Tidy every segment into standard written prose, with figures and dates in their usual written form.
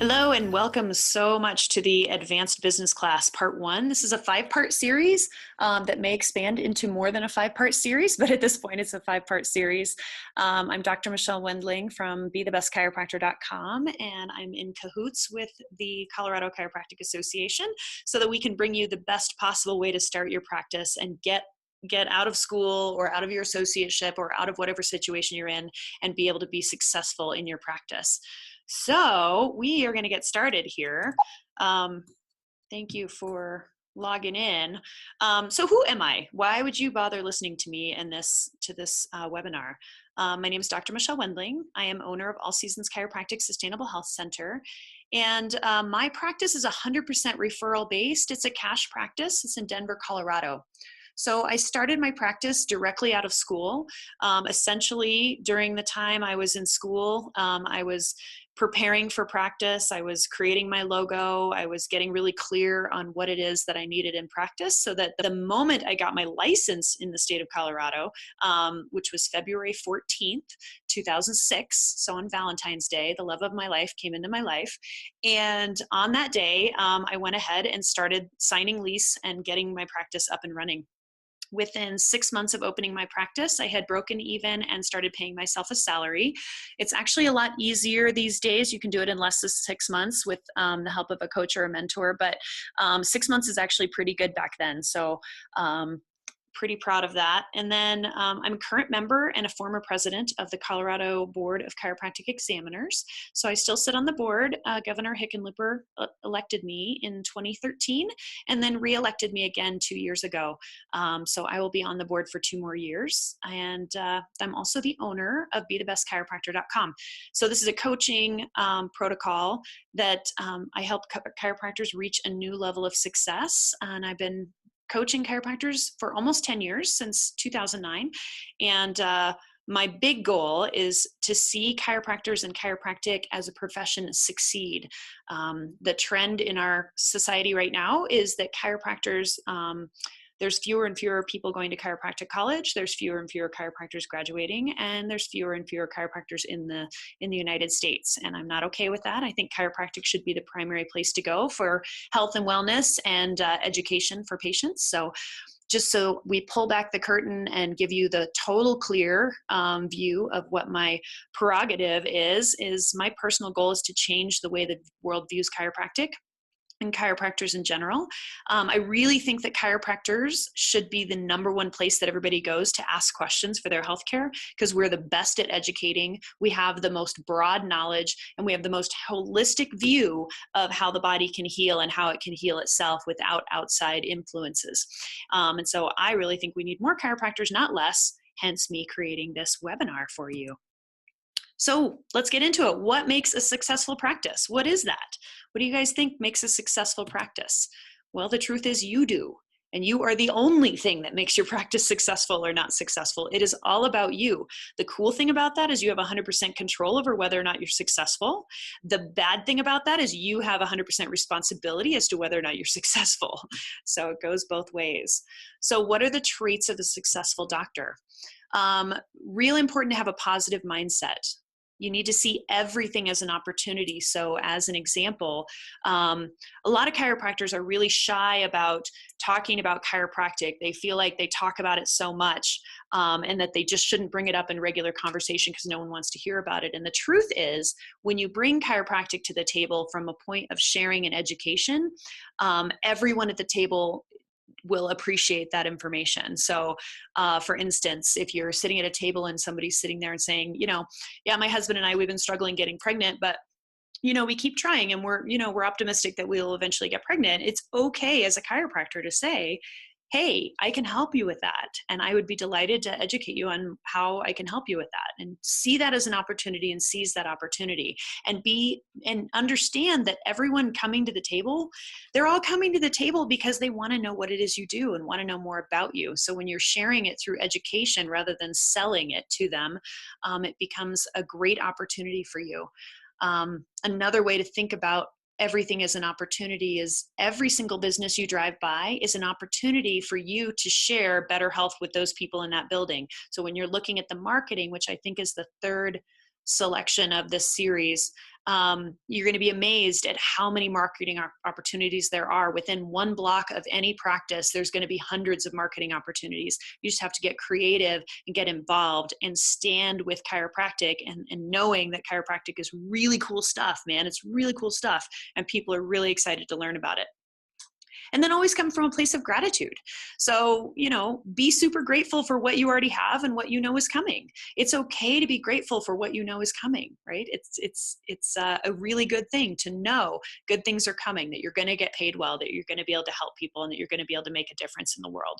Hello and welcome so much to the Advanced Business Class Part 1. This is a 5-part series that may expand into more than a 5-part series, but at this point it's a 5-part series. I'm Dr. Michelle Wendling from BeTheBestChiropractor.com, and I'm in cahoots with the Colorado Chiropractic Association so that we can bring you the best possible way to start your practice and get out of school or out of your associateship or out of whatever situation you're in and be able to be successful in your practice. So we are going to get started here. Thank you for logging in. So who am I? Why would you bother listening to me and this webinar? My name is Dr. Michelle Wendling. I am owner of All Seasons Chiropractic Sustainable Health Center. And my practice is 100% referral based. It's a cash practice. It's in Denver, Colorado. So I started my practice directly out of school. Essentially, during the time I was in school, I was preparing for practice. I was creating my logo. I was getting really clear on what it is that I needed in practice so that the moment I got my license in the state of Colorado, which was February 14th, 2006, so on Valentine's Day, the love of my life came into my life. And on that day, I went ahead and started signing lease and getting my practice up and running. Within 6 months of opening my practice, I had broken even and started paying myself a salary. It's actually a lot easier these days. You can do it in less than 6 months with the help of a coach or a mentor, but 6 months is actually pretty good back then. So pretty proud of that. And then I'm a current member and a former president of the Colorado Board of Chiropractic Examiners. So I still sit on the board. Governor Hickenlooper elected me in 2013 and then re-elected me again 2 years ago. So I will be on the board for 2 more years. And I'm also the owner of BeTheBestChiropractor.com. So this is a coaching protocol that I help chiropractors reach a new level of success. And I've been coaching chiropractors for almost 10 years, since 2009. And my big goal is to see chiropractors and chiropractic as a profession succeed. The trend in our society right now is that chiropractors, there's fewer and fewer people going to chiropractic college. There's fewer and fewer chiropractors graduating, and there's fewer and fewer chiropractors in the United States. And I'm not okay with that. I think chiropractic should be the primary place to go for health and wellness and education for patients. So just so we pull back the curtain and give you the total clear view of what my prerogative is my personal goal is to change the way the world views chiropractic and chiropractors in general. I really think that chiropractors should be the number one place that everybody goes to ask questions for their healthcare, because we're the best at educating. We have the most broad knowledge, and we have the most holistic view of how the body can heal and how it can heal itself without outside influences. And so I really think we need more chiropractors, not less, hence me creating this webinar for you. So let's get into it. What makes a successful practice? What is that? What do you guys think makes a successful practice? Well, the truth is you do. And you are the only thing that makes your practice successful or not successful. It is all about you. The cool thing about that is you have 100% control over whether or not you're successful. The bad thing about that is you have 100% responsibility as to whether or not you're successful. So it goes both ways. So what are the traits of a successful doctor? Real important to have a positive mindset. You need to see everything as an opportunity. So as an example, a lot of chiropractors are really shy about talking about chiropractic. They feel like they talk about it so much and that they just shouldn't bring it up in regular conversation because no one wants to hear about it. And the truth is, when you bring chiropractic to the table from a point of sharing and education, everyone at the table will appreciate that information. So for instance, if you're sitting at a table and somebody's sitting there and saying, yeah, my husband and I, we've been struggling getting pregnant, but we keep trying and we're optimistic that we'll eventually get pregnant. It's okay as a chiropractor to say, hey, I can help you with that. And I would be delighted to educate you on how I can help you with that, and see that as an opportunity and seize that opportunity and understand that everyone coming to the table, they're all coming to the table because they want to know what it is you do and want to know more about you. So when you're sharing it through education rather than selling it to them, it becomes a great opportunity for you. Another way to think about everything as an opportunity is every single business you drive by is an opportunity for you to share better health with those people in that building. So when you're looking at the marketing, which I think is the third selection of this series, you're going to be amazed at how many marketing opportunities there are. Within one block of any practice, there's going to be hundreds of marketing opportunities. You just have to get creative and get involved and stand with chiropractic and knowing that chiropractic is really cool stuff, man. It's really cool stuff. And people are really excited to learn about it. And then always come from a place of gratitude. So, be super grateful for what you already have and what you know is coming. It's okay to be grateful for what you know is coming, right? It's a really good thing to know good things are coming, that you're going to get paid well, that you're going to be able to help people, and that you're going to be able to make a difference in the world.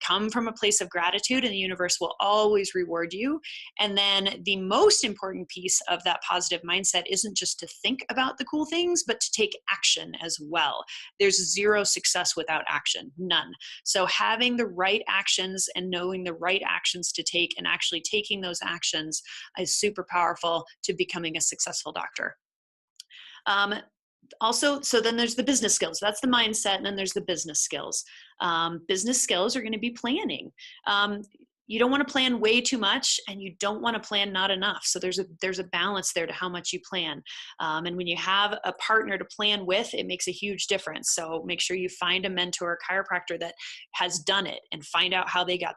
Come from a place of gratitude, and the universe will always reward you. And then the most important piece of that positive mindset isn't just to think about the cool things, but to take action as well. There's zero success without action, none. So having the right actions and knowing the right actions to take and actually taking those actions is super powerful to becoming a successful doctor. Also, so then there's the business skills. That's the mindset. And then there's the business skills. Business skills are going to be planning. You don't want to plan way too much, and you don't want to plan not enough. So there's a balance there to how much you plan. And when you have a partner to plan with, it makes a huge difference. So make sure you find a mentor, a chiropractor that has done it, and find out how they got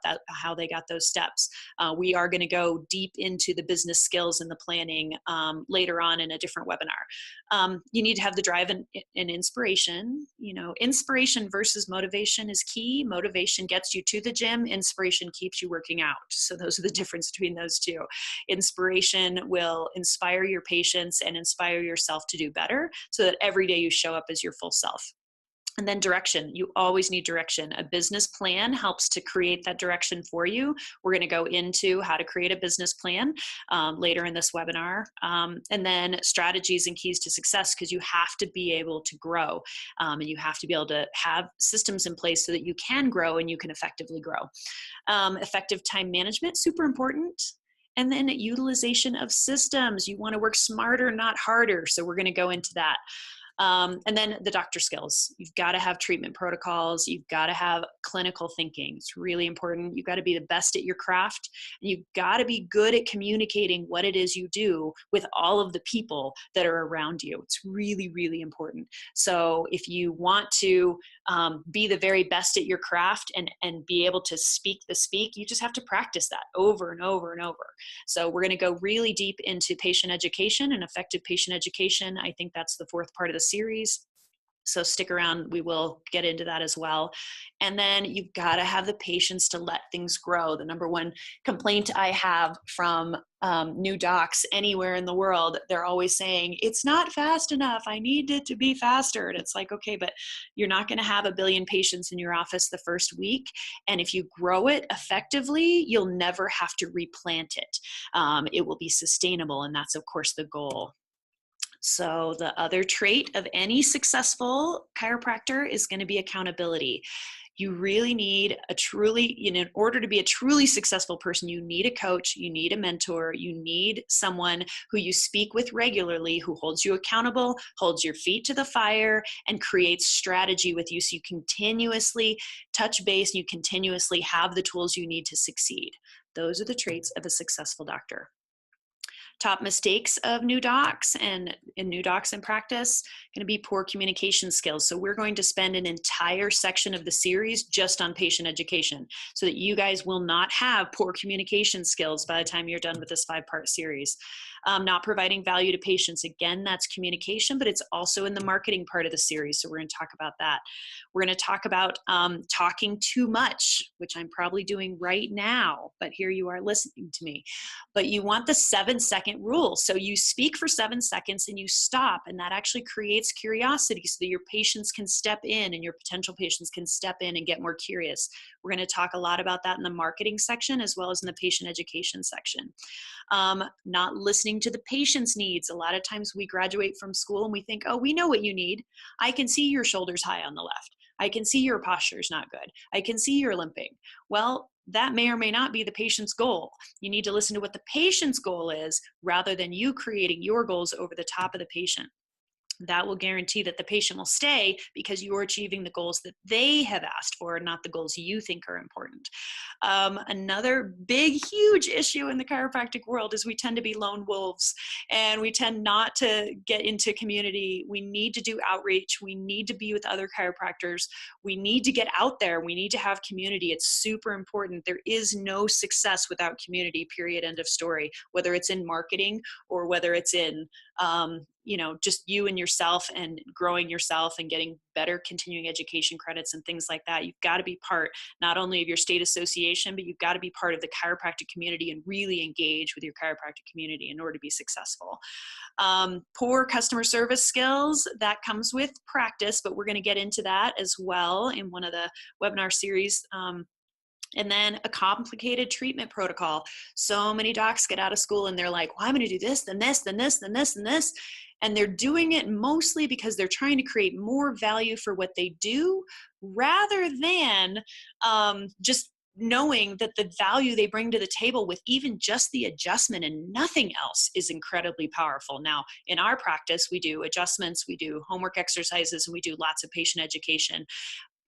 those steps. We are going to go deep into the business skills and the planning later on in a different webinar. You need to have the drive and inspiration. Inspiration versus motivation is key. Motivation gets you to the gym. Inspiration keeps you working out. So those are the difference between those two. Inspiration will inspire your patients and inspire yourself to do better, so that every day you show up as your full self. And then direction. You always need direction. A business plan helps to create that direction for you. We're going to go into how to create a business plan later in this webinar. And then strategies and keys to success, because you have to be able to grow. And you have to be able to have systems in place so that you can grow and you can effectively grow. Effective time management, super important. And then utilization of systems. You want to work smarter, not harder. So we're going to go into that. And then the doctor skills. You've got to have treatment protocols. You've got to have clinical thinking. It's really important. You've got to be the best at your craft. And you've got to be good at communicating what it is you do with all of the people that are around you. It's really, really important. So if you want to be the very best at your craft and be able to speak the speak, you just have to practice that over and over and over. So we're going to go really deep into patient education and effective patient education. I think that's the fourth part of the series. So stick around, we will get into that as well. And then you've got to have the patience to let things grow. The number one complaint I have from new docs anywhere in the world, they're always saying, it's not fast enough. I need it to be faster. And it's like, okay, but you're not going to have 1 billion patients in your office the first week. And if you grow it effectively, you'll never have to replant it. It will be sustainable. And that's, of course, the goal. So the other trait of any successful chiropractor is going to be accountability. You really need in order to be a truly successful person, you need a coach, you need a mentor, you need someone who you speak with regularly, who holds you accountable, holds your feet to the fire, and creates strategy with you so you continuously touch base and you continuously have the tools you need to succeed. Those are the traits of a successful doctor. Top mistakes of new docs and new docs in practice, going to be poor communication skills. So we're going to spend an entire section of the series just on patient education so that you guys will not have poor communication skills by the time you're done with this 5-part series. Not providing value to patients. Again, that's communication, but it's also in the marketing part of the series. So we're going to talk about that. We're going to talk about talking too much, which I'm probably doing right now, but here you are listening to me. But you want the 7-second rule. So you speak for 7 seconds and you stop, and that actually creates curiosity so that your patients can step in and your potential patients can step in and get more curious. We're going to talk a lot about that in the marketing section as well as in the patient education section. Not listening to the patient's needs. A lot of times we graduate from school and we think, oh, we know what you need. I can see your shoulders high on the left. I can see your posture's not good. I can see you're limping. Well, that may or may not be the patient's goal. You need to listen to what the patient's goal is rather than you creating your goals over the top of the patient. That will guarantee that the patient will stay because you're achieving the goals that they have asked for, not the goals you think are important. Another big, huge issue in the chiropractic world is we tend to be lone wolves, and we tend not to get into community. We need to do outreach. We need to be with other chiropractors. We need to get out there. We need to have community. It's super important. There is no success without community, period, end of story, whether it's in marketing or whether it's in just you and yourself and growing yourself and getting better continuing education credits and things like that. You've got to be part not only of your state association, but you've got to be part of the chiropractic community and really engage with your chiropractic community in order to be successful. Poor customer service skills, that comes with practice, but we're going to get into that as well in one of the webinar series. And then a complicated treatment protocol. So many docs get out of school and they're like, well, I'm going to do this, then this, then this, then this, and this. And they're doing it mostly because they're trying to create more value for what they do rather than just knowing that the value they bring to the table with even just the adjustment and nothing else is incredibly powerful. Now, in our practice, we do adjustments, we do homework exercises, and we do lots of patient education.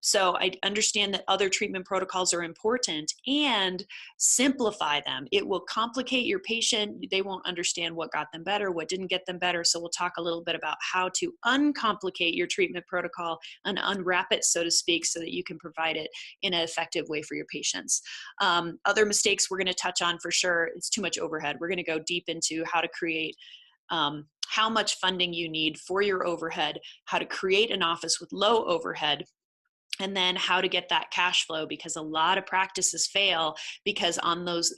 So I understand that other treatment protocols are important, and simplify them. It will complicate your patient. They won't understand what got them better, what didn't get them better. So we'll talk a little bit about how to uncomplicate your treatment protocol and unwrap it, so to speak, so that you can provide it in an effective way for your patients. Other mistakes we're going to touch on for sure. It's too much overhead. We're going to go deep into how to create how much funding you need for your overhead, how to create an office with low overhead, and then how to get that cash flow, because a lot of practices fail because on those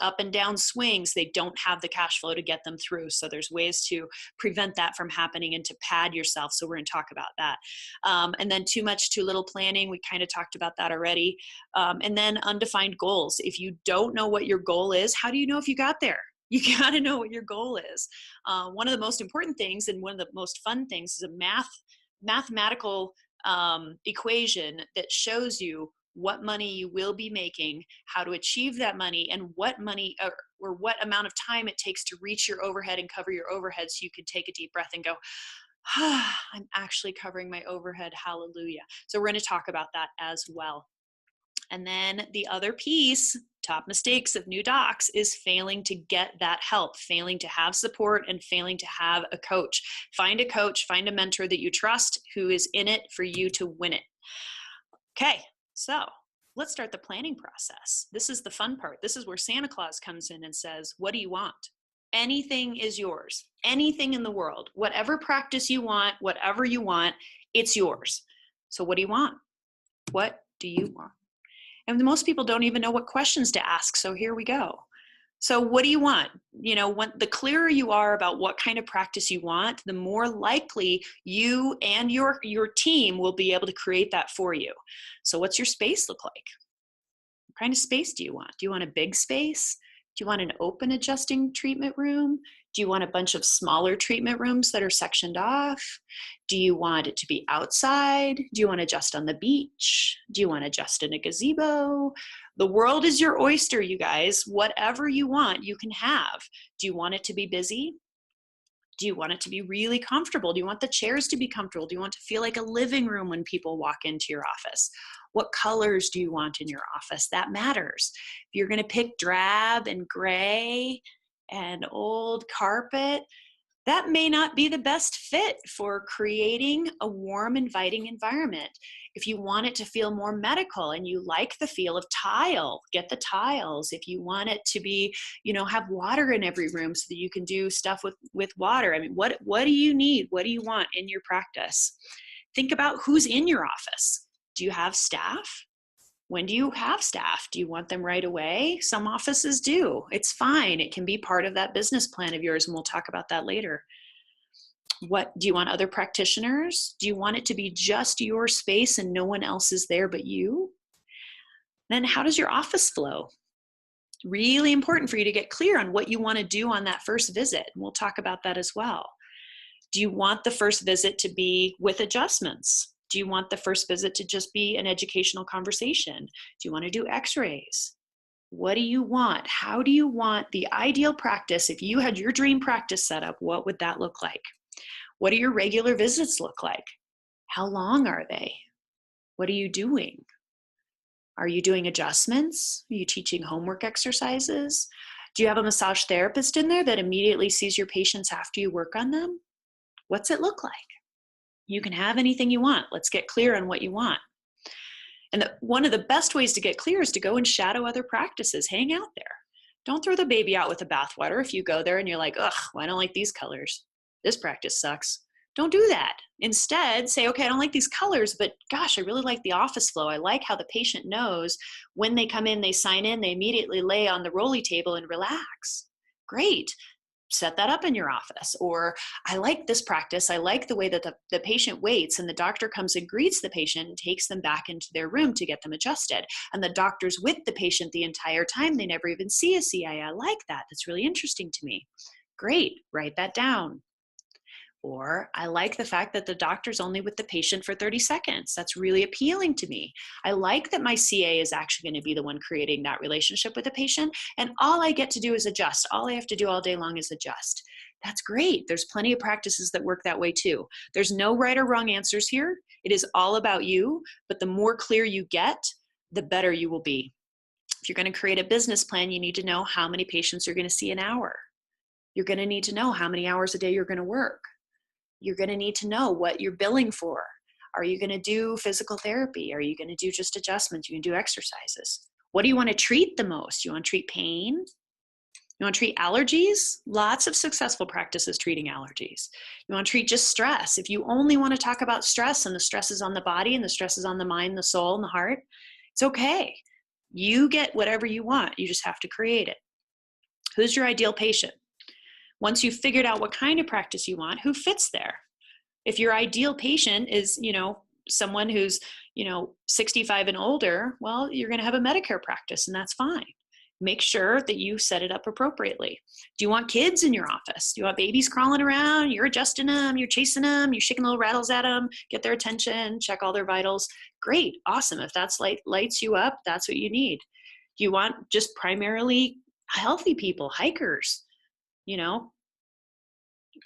up and down swings, they don't have the cash flow to get them through. So there's ways to prevent that from happening and to pad yourself. So we're going to talk about that. And then too much, too little planning. We kind of talked about that already. And then undefined goals. If you don't know what your goal is, how do you know if you got there? You got to know what your goal is. One of the most important things and one of the most fun things is a mathematical equation that shows you what money you will be making, how to achieve that money, and what money or what amount of time it takes to reach your overhead and cover your overhead, so you can take a deep breath and go, I'm actually covering my overhead, hallelujah. So we're going to talk about that as well. And then the other piece, top mistakes of new docs, is failing to get that help, failing to have support, and failing to have a coach. Find a coach, find a mentor that you trust who is in it for you to win it. Okay, so let's start the planning process. This is the fun part. This is where Santa Claus comes in and says, what do you want? Anything is yours. Anything in the world. Whatever practice you want, whatever you want, it's yours. So what do you want? What do you want? And most people don't even know what questions to ask. So here we go. So what do you want? The clearer you are about what kind of practice you want, the more likely you and your team will be able to create that for you. So what's your space look like? What kind of space do you want? Do you want a big space? Do you want an open adjusting treatment room? Do you want a bunch of smaller treatment rooms that are sectioned off? Do you want it to be outside? Do you want to adjust on the beach? Do you want to adjust in a gazebo? The world is your oyster, you guys. Whatever you want, you can have. Do you want it to be busy? Do you want it to be really comfortable? Do you want the chairs to be comfortable? Do you want to feel like a living room when people walk into your office? What colors do you want in your office? That matters. If you're going to pick drab and gray and old carpet, that may not be the best fit for creating a warm, inviting environment. If you want it to feel more medical and you like the feel of tile, get the tiles. If you want it to be, have water in every room so that you can do stuff with water. I mean, what do you need? What do you want in your practice? Think about who's in your office. Do you have staff? When do you have staff? Do you want them right away? Some offices do. It's fine. It can be part of that business plan of yours, and we'll talk about that later. What do you want? Other practitioners? Do you want it to be just your space and no one else is there but you? Then how does your office flow? Really important for you to get clear on what you want to do on that first visit. And we'll talk about that as well. Do you want the first visit to be with adjustments? Do you want the first visit to just be an educational conversation? Do you want to do x-rays? What do you want? How do you want the ideal practice? If you had your dream practice set up, what would that look like? What do your regular visits look like? How long are they? What are you doing? Are you doing adjustments? Are you teaching homework exercises? Do you have a massage therapist in there that immediately sees your patients after you work on them? What's it look like? You can have anything you want. Let's get clear on what you want. And one of the best ways to get clear is to go and shadow other practices. Hang out there. Don't throw the baby out with the bathwater if you go there and you're like, ugh, well, I don't like these colors. This practice sucks. Don't do that. Instead, say, okay, I don't like these colors, but gosh, I really like the office flow. I like how the patient knows when they come in, they sign in, they immediately lay on the rolly table and relax. Great. Set that up in your office. Or I like this practice. I like the way that the patient waits and the doctor comes and greets the patient and takes them back into their room to get them adjusted. And the doctor's with the patient the entire time. They never even see a CI. I like that. That's really interesting to me. Great. Write that down. Or I like the fact that the doctor's only with the patient for 30 seconds. That's really appealing to me. I like that my CA is actually going to be the one creating that relationship with the patient. And all I get to do is adjust. All I have to do all day long is adjust. That's great. There's plenty of practices that work that way too. There's no right or wrong answers here. It is all about you. But the more clear you get, the better you will be. If you're going to create a business plan, you need to know how many patients you're going to see an hour. You're going to need to know how many hours a day you're going to work. You're going to need to know what you're billing for. Are you going to do physical therapy? Are you going to do just adjustments? You can do exercises. What do you want to treat the most? You want to treat pain? You want to treat allergies? Lots of successful practices treating allergies. You want to treat just stress. If you only want to talk about stress and the stress is on the body and the stress is on the mind, the soul, and the heart, it's okay. You get whatever you want. You just have to create it. Who's your ideal patient? Once you've figured out what kind of practice you want, who fits there? If your ideal patient is, someone who's, 65 and older, well, you're going to have a Medicare practice and that's fine. Make sure that you set it up appropriately. Do you want kids in your office? Do you want babies crawling around? You're adjusting them, you're chasing them, you're shaking little rattles at them, get their attention, check all their vitals. Great, awesome. If that's lights you up, that's what you need. Do you want just primarily healthy people, hikers?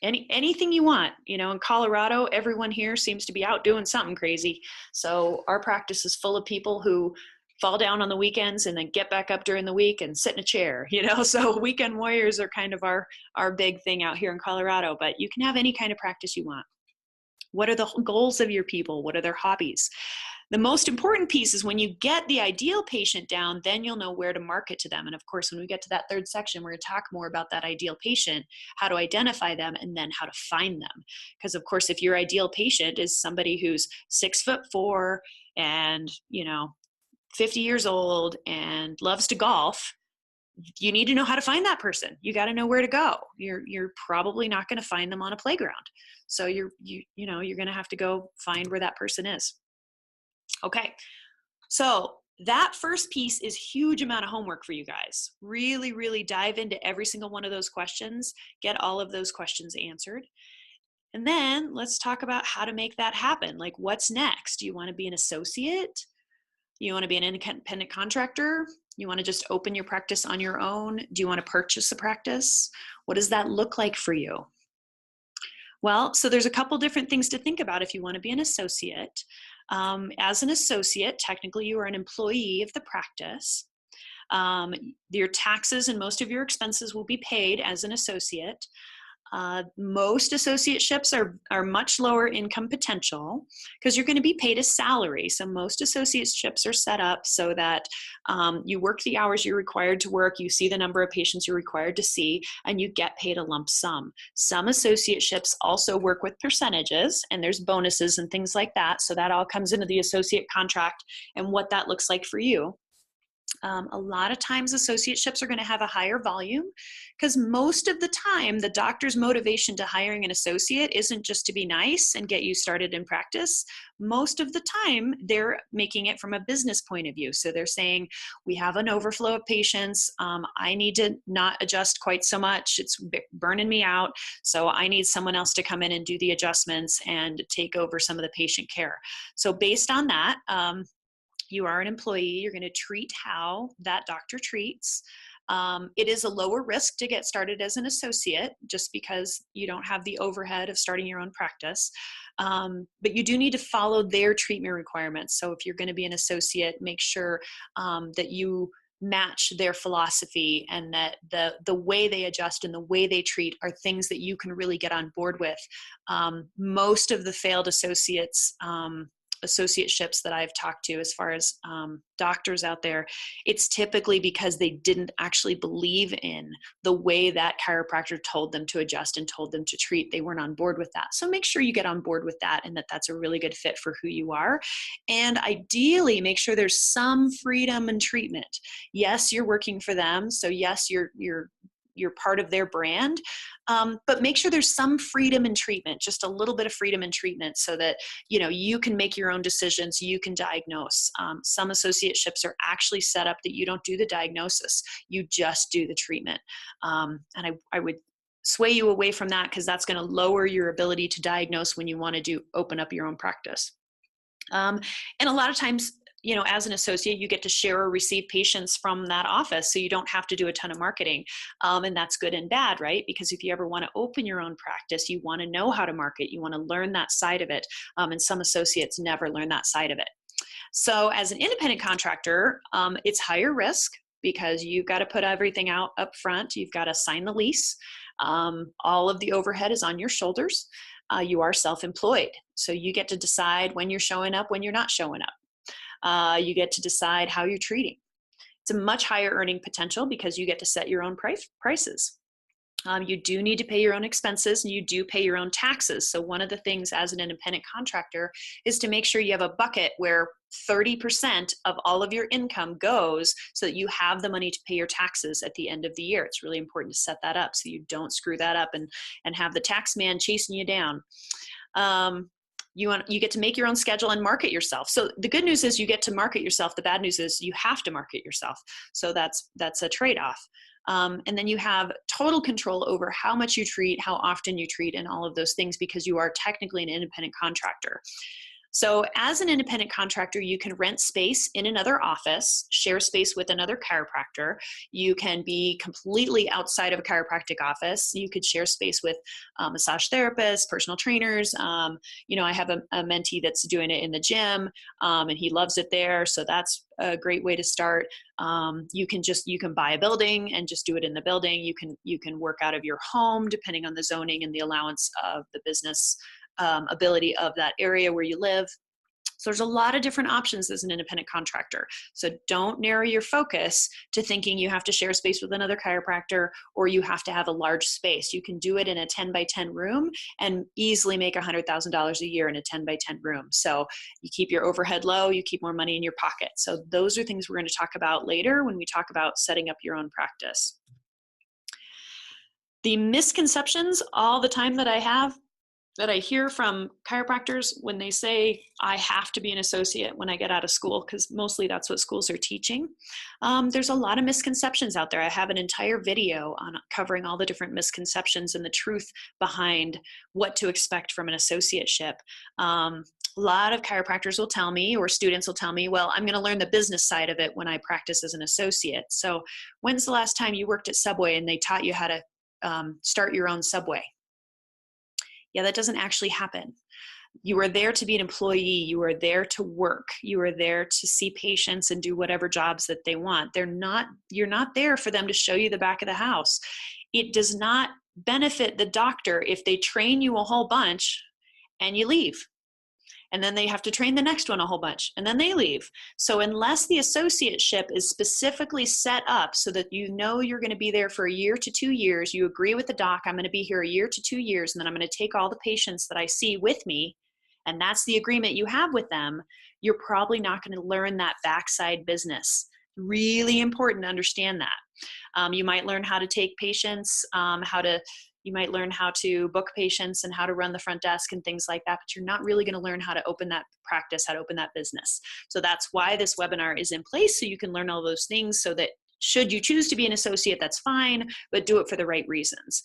Anything you want. In Colorado, everyone here seems to be out doing something crazy. So our practice is full of people who fall down on the weekends and then get back up during the week and sit in a chair, so weekend warriors are kind of our big thing out here in Colorado, but you can have any kind of practice you want. What are the goals of your people? What are their hobbies? The most important piece is when you get the ideal patient down, then you'll know where to market to them. And of course, when we get to that third section, we're going to talk more about that ideal patient, how to identify them, and then how to find them. Because of course, if your ideal patient is somebody who's 6'4" and, 50 years old and loves to golf, you need to know how to find that person. You got to know where to go. You're probably not going to find them on a playground. So you're going to have to go find where that person is. Okay, so that first piece is huge amount of homework for you guys. Really, really dive into every single one of those questions, get all of those questions answered. And then let's talk about how to make that happen. Like, what's next? Do you want to be an associate? You want to be an independent contractor? You want to just open your practice on your own? Do you want to purchase a practice? What does that look like for you? Well, so there's a couple different things to think about if you want to be an associate. As an associate, technically you are an employee of the practice. Your taxes and most of your expenses will be paid as an associate. Most associateships are much lower income potential because you're going to be paid a salary. So most associateships are set up so that you work the hours you're required to work, you see the number of patients you're required to see, and you get paid a lump sum. Some associateships also work with percentages, and there's bonuses and things like that. So that all comes into the associate contract and what that looks like for you. A lot of times associateships are going to have a higher volume because most of the time the doctor's motivation to hiring an associate isn't just to be nice and get you started in practice. Most of the time they're making it from a business point of view. So they're saying, we have an overflow of patients. I need to not adjust quite so much. It's burning me out. So I need someone else to come in and do the adjustments and take over some of the patient care. So based on that, you are an employee. You're going to treat how that doctor treats. It is a lower risk to get started as an associate just because you don't have the overhead of starting your own practice. But you do need to follow their treatment requirements. So if you're going to be an associate, make sure that you match their philosophy, and that the way they adjust and the way they treat are things that you can really get on board with. Most of the failed associateships that I've talked to, as far as doctors out there, it's typically because they didn't actually believe in the way that chiropractor told them to adjust and told them to treat. They weren't on board with that. So make sure you get on board with that, and that that's a really good fit for who you are. And ideally, make sure there's some freedom in treatment. Yes, you're working for them. So yes, you're part of their brand, but make sure there's some freedom in treatment, just a little bit of freedom in treatment, so that you can make your own decisions, you can diagnose. Some associateships are actually set up that you don't do the diagnosis, you just do the treatment. And I would sway you away from that, because that's going to lower your ability to diagnose when you want to open up your own practice. And a lot of times, as an associate, you get to share or receive patients from that office, so you don't have to do a ton of marketing. And that's good and bad, right? Because if you ever want to open your own practice, you want to know how to market, you want to learn that side of it. And some associates never learn that side of it. So as an independent contractor, it's higher risk, because you've got to put everything out up front. You've got to sign the lease. All of the overhead is on your shoulders. You are self-employed. So you get to decide when you're showing up, when you're not showing up. You get to decide how you're treating. It's a much higher earning potential because you get to set your own prices. You do need to pay your own expenses, and you do pay your own taxes. So one of the things as an independent contractor is to make sure you have a bucket where 30% of all of your income goes, so that you have the money to pay your taxes at the end of the year. It's really important to set that up so you don't screw that up and have the tax man chasing you down. You get to make your own schedule and market yourself. So the good news is you get to market yourself. The bad news is you have to market yourself. So that's a trade-off. And then you have total control over how much you treat, how often you treat, and all of those things, because you are technically an independent contractor. So as an independent contractor, you can rent space in another office, share space with another chiropractor. You can be completely outside of a chiropractic office. You could share space with massage therapists, personal trainers. I have a mentee that's doing it in the gym, and he loves it there. So that's a great way to start. You can buy a building and just do it in the building. You can work out of your home, depending on the zoning and the allowance of the business ability of that area where you live. So there's a lot of different options as an independent contractor. So don't narrow your focus to thinking you have to share space with another chiropractor, or you have to have a large space. You can do it in a 10 by 10 room and easily make $100,000 a year in a 10 by 10 room. So you keep your overhead low, you keep more money in your pocket. So those are things we're going to talk about later when we talk about setting up your own practice. The misconceptions all the time that I hear from chiropractors when they say, I have to be an associate when I get out of school, because mostly that's what schools are teaching. There's a lot of misconceptions out there. I have an entire video on covering all the different misconceptions and the truth behind what to expect from an associateship. A lot of chiropractors will tell me, or students will tell me, well, I'm going to learn the business side of it when I practice as an associate. So when's the last time you worked at Subway and they taught you how to start your own Subway? Yeah, that doesn't actually happen. You are there to be an employee. You are there to work. You are there to see patients and do whatever jobs that they want. You're not there for them to show you the back of the house. It does not benefit the doctor if they train you a whole bunch and you leave. And then they have to train the next one a whole bunch, and then they leave. So unless the associateship is specifically set up so that you're going to be there for a year to 2 years, you agree with the doc, I'm going to be here a year to 2 years, and then I'm going to take all the patients that I see with me, and that's the agreement you have with them, you're probably not going to learn that backside business. Really important to understand that. You might learn how to take patients, you might learn how to book patients and how to run the front desk and things like that, but you're not really going to learn how to open that practice, how to open that business. So that's why this webinar is in place, so you can learn all those things, so that should you choose to be an associate, that's fine, but do it for the right reasons.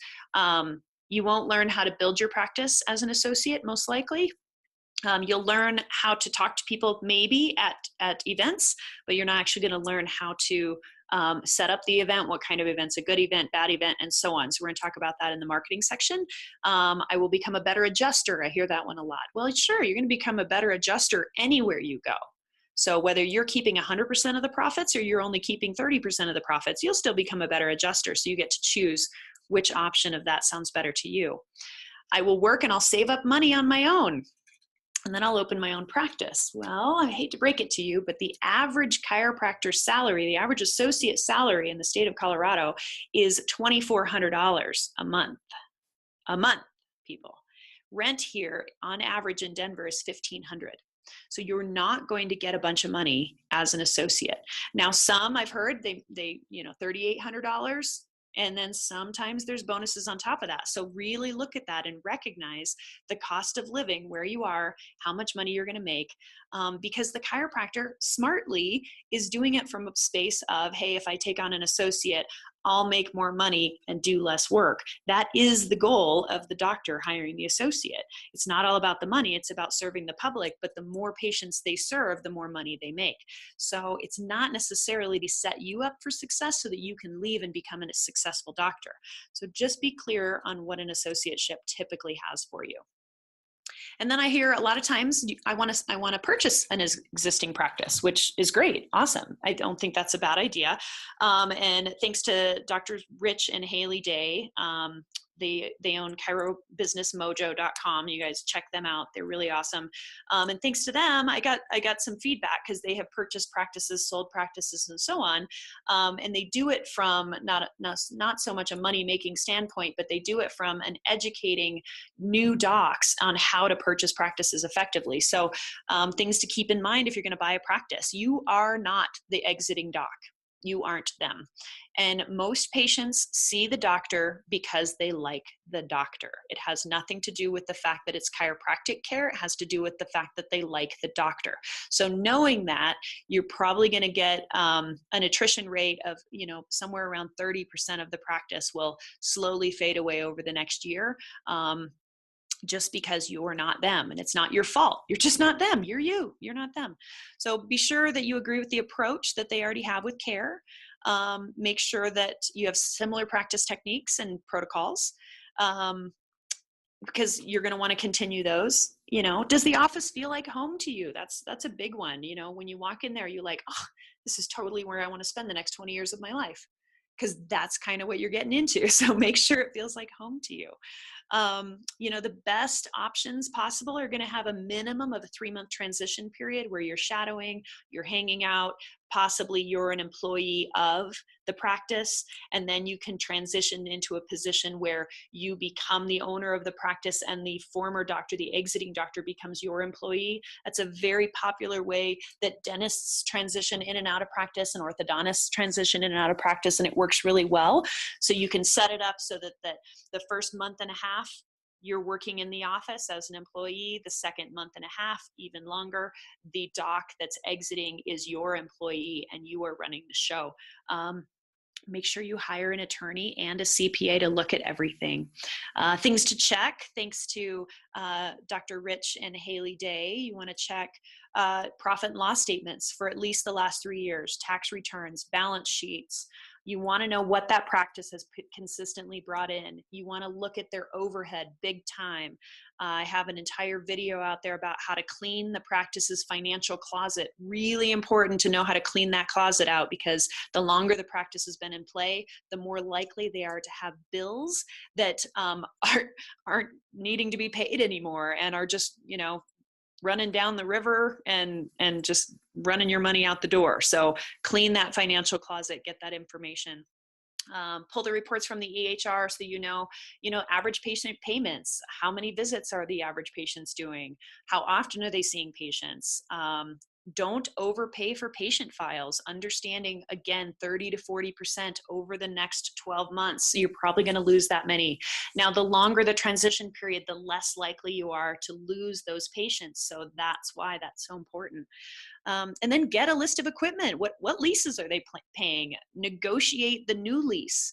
You won't learn how to build your practice as an associate, most likely. You'll learn how to talk to people maybe at events, but you're not actually going to learn how to set up the event, what kind of event's a good event, bad event, and so on. So we're going to talk about that in the marketing section. I will become a better adjuster. I hear that one a lot. Well, sure, you're going to become a better adjuster anywhere you go. So whether you're keeping 100% of the profits or you're only keeping 30% of the profits, you'll still become a better adjuster. So you get to choose which option of that sounds better to you. I will work and I'll save up money on my own, and then I'll open my own practice. Well, I hate to break it to you, but the average chiropractor salary, the average associate salary in the state of Colorado is $2,400 a month. A month, people. Rent here on average in Denver is $1,500. So you're not going to get a bunch of money as an associate. Now, some I've heard they $3,800, and then sometimes there's bonuses on top of that. So really look at that and recognize the cost of living, where you are, how much money you're going to make, because the chiropractor smartly is doing it from a space of, hey, if I take on an associate, I'll make more money and do less work. That is the goal of the doctor hiring the associate. It's not all about the money, it's about serving the public, but the more patients they serve, the more money they make. So it's not necessarily to set you up for success so that you can leave and become a successful doctor. So just be clear on what an associateship typically has for you. And then I hear a lot of times, I want to purchase an existing practice, which is great. Awesome. I don't think that's a bad idea. And thanks to Dr. Rich and Haley Day, they own chirobusinessmojo.com. You guys check them out. They're really awesome. And thanks to them, I got some feedback because they have purchased practices, sold practices, and so on. And they do it from not so much a money-making standpoint, but they do it from an educating new docs on how to purchase practices effectively. So things to keep in mind if you're going to buy a practice. You are not the exiting doc. You aren't them. And most patients see the doctor because they like the doctor. It has nothing to do with the fact that it's chiropractic care. It has to do with the fact that they like the doctor. So knowing that, you're probably going to get an attrition rate of, somewhere around 30% of the practice will slowly fade away over the next year. Just because you're not them, and it's not your fault. You're just not them. You're you. You're not them. So be sure that you agree with the approach that they already have with care. Make sure that you have similar practice techniques and protocols, because you're going to want to continue those. Does the office feel like home to you? That's a big one. When you walk in there, you're like, oh, this is totally where I want to spend the next 20 years of my life, because that's kind of what you're getting into. So make sure it feels like home to you. The best options possible are going to have a minimum of a 3-month transition period where you're shadowing, you're hanging out, possibly you're an employee of the practice, and then you can transition into a position where you become the owner of the practice and the former doctor, the exiting doctor, becomes your employee. That's a very popular way that dentists transition in and out of practice and orthodontists transition in and out of practice, and it works really well. So you can set it up so that the first month and a half, you're working in the office as an employee. The second month and a half, even longer, the doc that's exiting is your employee and you are running the show. Make sure you hire an attorney and a CPA to look at everything. Things to check, thanks to Dr. Rich and Haley Day. You want to check profit and loss statements for at least the last 3 years, tax returns, balance sheets. You want to know what that practice has consistently brought in. You want to look at their overhead big time. I have an entire video out there about how to clean the practice's financial closet. Really important to know how to clean that closet out, because the longer the practice has been in play, the more likely they are to have bills that aren't needing to be paid anymore and are just, running down the river and just running your money out the door. So clean that financial closet, get that information. Pull the reports from the EHR so you know average patient payments. How many visits are the average patients doing? How often are they seeing patients? Don't overpay for patient files. Understanding, again, 30 to 40% over the next 12 months. So you're probably going to lose that many. Now, the longer the transition period, the less likely you are to lose those patients. So that's why that's so important. And then get a list of equipment. What leases are they paying? Negotiate the new lease.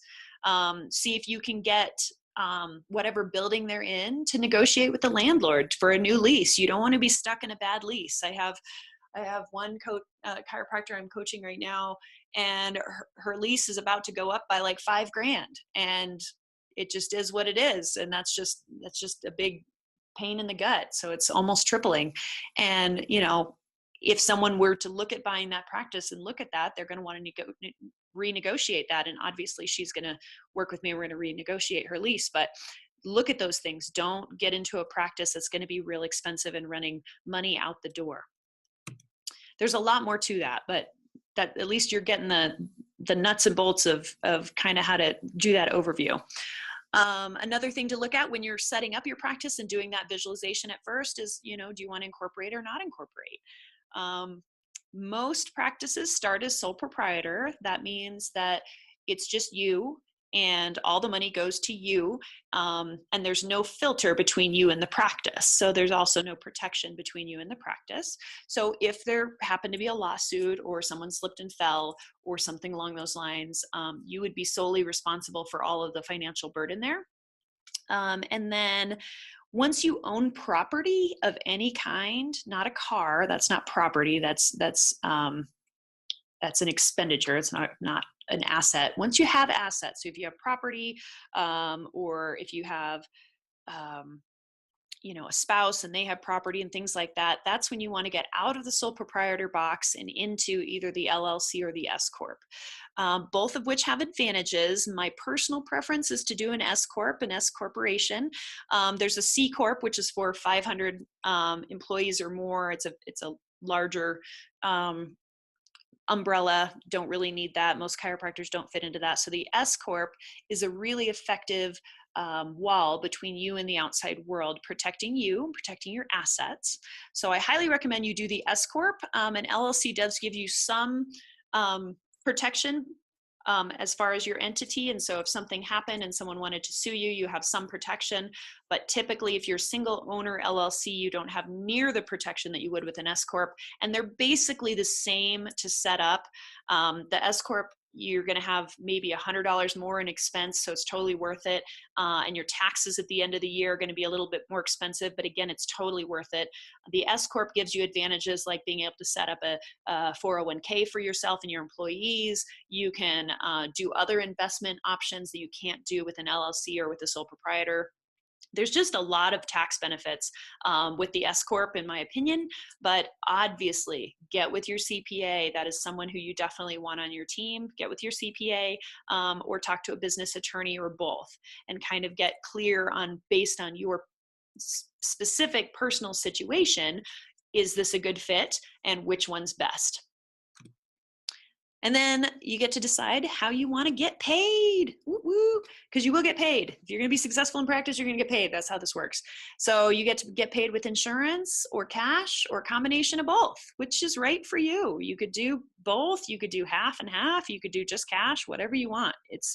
See if you can get whatever building they're in to negotiate with the landlord for a new lease. You don't want to be stuck in a bad lease. I have one chiropractor I'm coaching right now, and her lease is about to go up by like $5,000, and it just is what it is. And that's just a big pain in the gut. So it's almost tripling. And, if someone were to look at buying that practice and look at that, they're going to want to renegotiate that. And obviously she's going to work with me. We're going to renegotiate her lease, but look at those things. Don't get into a practice that's going to be real expensive and running money out the door. There's a lot more to that, but that at least you're getting the nuts and bolts of kind of how to do that overview. Another thing to look at when you're setting up your practice and doing that visualization at first is, do you want to incorporate or not incorporate? Most practices start as sole proprietor. That means that it's just you and all the money goes to you. And there's no filter between you and the practice. So there's also no protection between you and the practice. So if there happened to be a lawsuit or someone slipped and fell or something along those lines, you would be solely responsible for all of the financial burden there. And then once you own property of any kind, not a car, that's not property, that's an expenditure. It's not an asset. Once you have assets, so if you have property, or if you have, a spouse and they have property and things like that, that's when you want to get out of the sole proprietor box and into either the LLC or the S Corp. Both of which have advantages. My personal preference is to do an S Corp, an S Corporation. There's a C Corp, which is for 500 employees or more. It's a larger umbrella. Don't really need that. Most chiropractors don't fit into that. So the S Corp is a really effective wall between you and the outside world, protecting you, protecting your assets. So I highly recommend you do the S Corp. An LLC does give you some protection as far as your entity. And so if something happened and someone wanted to sue you, you have some protection. But typically, if you're single owner LLC, you don't have near the protection that you would with an S Corp. And they're basically the same to set up. The S Corp, you're going to have maybe $100 more in expense, so it's totally worth it. And your taxes at the end of the year are going to be a little bit more expensive, but again, it's totally worth it. The S Corp gives you advantages like being able to set up a 401k for yourself and your employees. You can do other investment options that you can't do with an LLC or with a sole proprietor. There's just a lot of tax benefits with the S Corp, in my opinion, but obviously get with your CPA. That is someone who you definitely want on your team. Get with your CPA or talk to a business attorney or both and kind of get clear on, based on your specific personal situation, is this a good fit and which one's best? And then you get to decide how you want to get paid. Woo-woo, because you will get paid. If you're going to be successful in practice, you're going to get paid. That's how this works. So you get to get paid with insurance or cash or a combination of both, which is right for you. You could do both. You could do half and half. You could do just cash, whatever you want. It's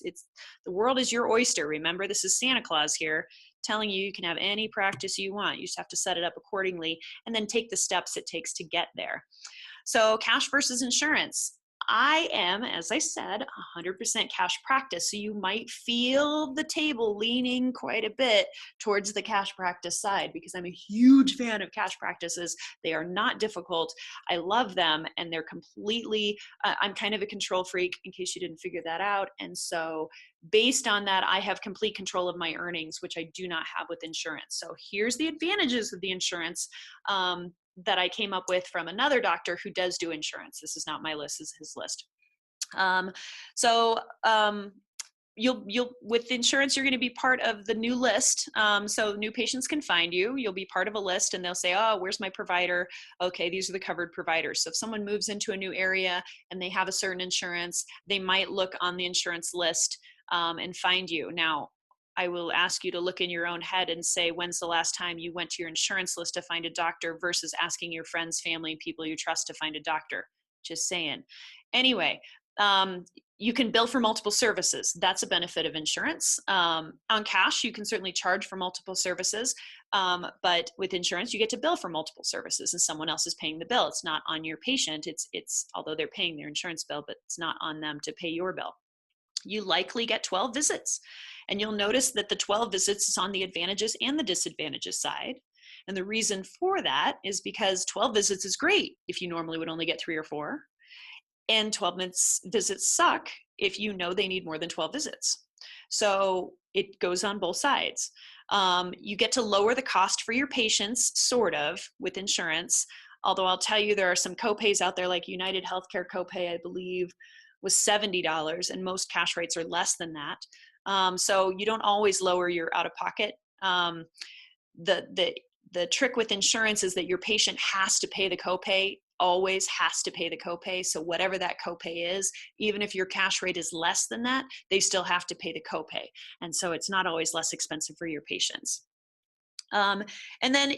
the world is your oyster. Remember, this is Santa Claus here telling you can have any practice you want. You just have to set it up accordingly and then take the steps it takes to get there. So cash versus insurance. I am, as I said, 100% cash practice. So you might feel the table leaning quite a bit towards the cash practice side because I'm a huge fan of cash practices. They are not difficult. I love them and they're completely, I'm kind of a control freak in case you didn't figure that out. And so based on that, I have complete control of my earnings, which I do not have with insurance. So here's the advantages of the insurance. That I came up with from another doctor who does do insurance. This is not my list, this is his list. You'll with insurance, you're going to be part of the new list. So new patients can find you. You'll be part of a list and they'll say, oh, where's my provider? Okay, these are the covered providers. So if someone moves into a new area and they have a certain insurance, they might look on the insurance list and find you. Now, I will ask you to look in your own head and say, when's the last time you went to your insurance list to find a doctor versus asking your friends, family, people you trust to find a doctor? Just saying. Anyway, you can bill for multiple services. That's a benefit of insurance. On cash, you can certainly charge for multiple services, but with insurance, you get to bill for multiple services and someone else is paying the bill. It's not on your patient. It's although they're paying their insurance bill, but it's not on them to pay your bill. You likely get 12 visits. And you'll notice that the 12 visits is on the advantages and the disadvantages side. And the reason for that is because 12 visits is great if you normally would only get 3 or 4. And 12 visits suck if you know they need more than 12 visits. So it goes on both sides. You get to lower the cost for your patients, sort of, with insurance. Although I'll tell you, there are some copays out there, like United Healthcare copay, I believe, was $70, and most cash rates are less than that. So you don't always lower your out-of-pocket. The trick with insurance is that your patient has to pay the copay, always has to pay the copay. So whatever that copay is, even if your cash rate is less than that, they still have to pay the copay. And so it's not always less expensive for your patients. And then,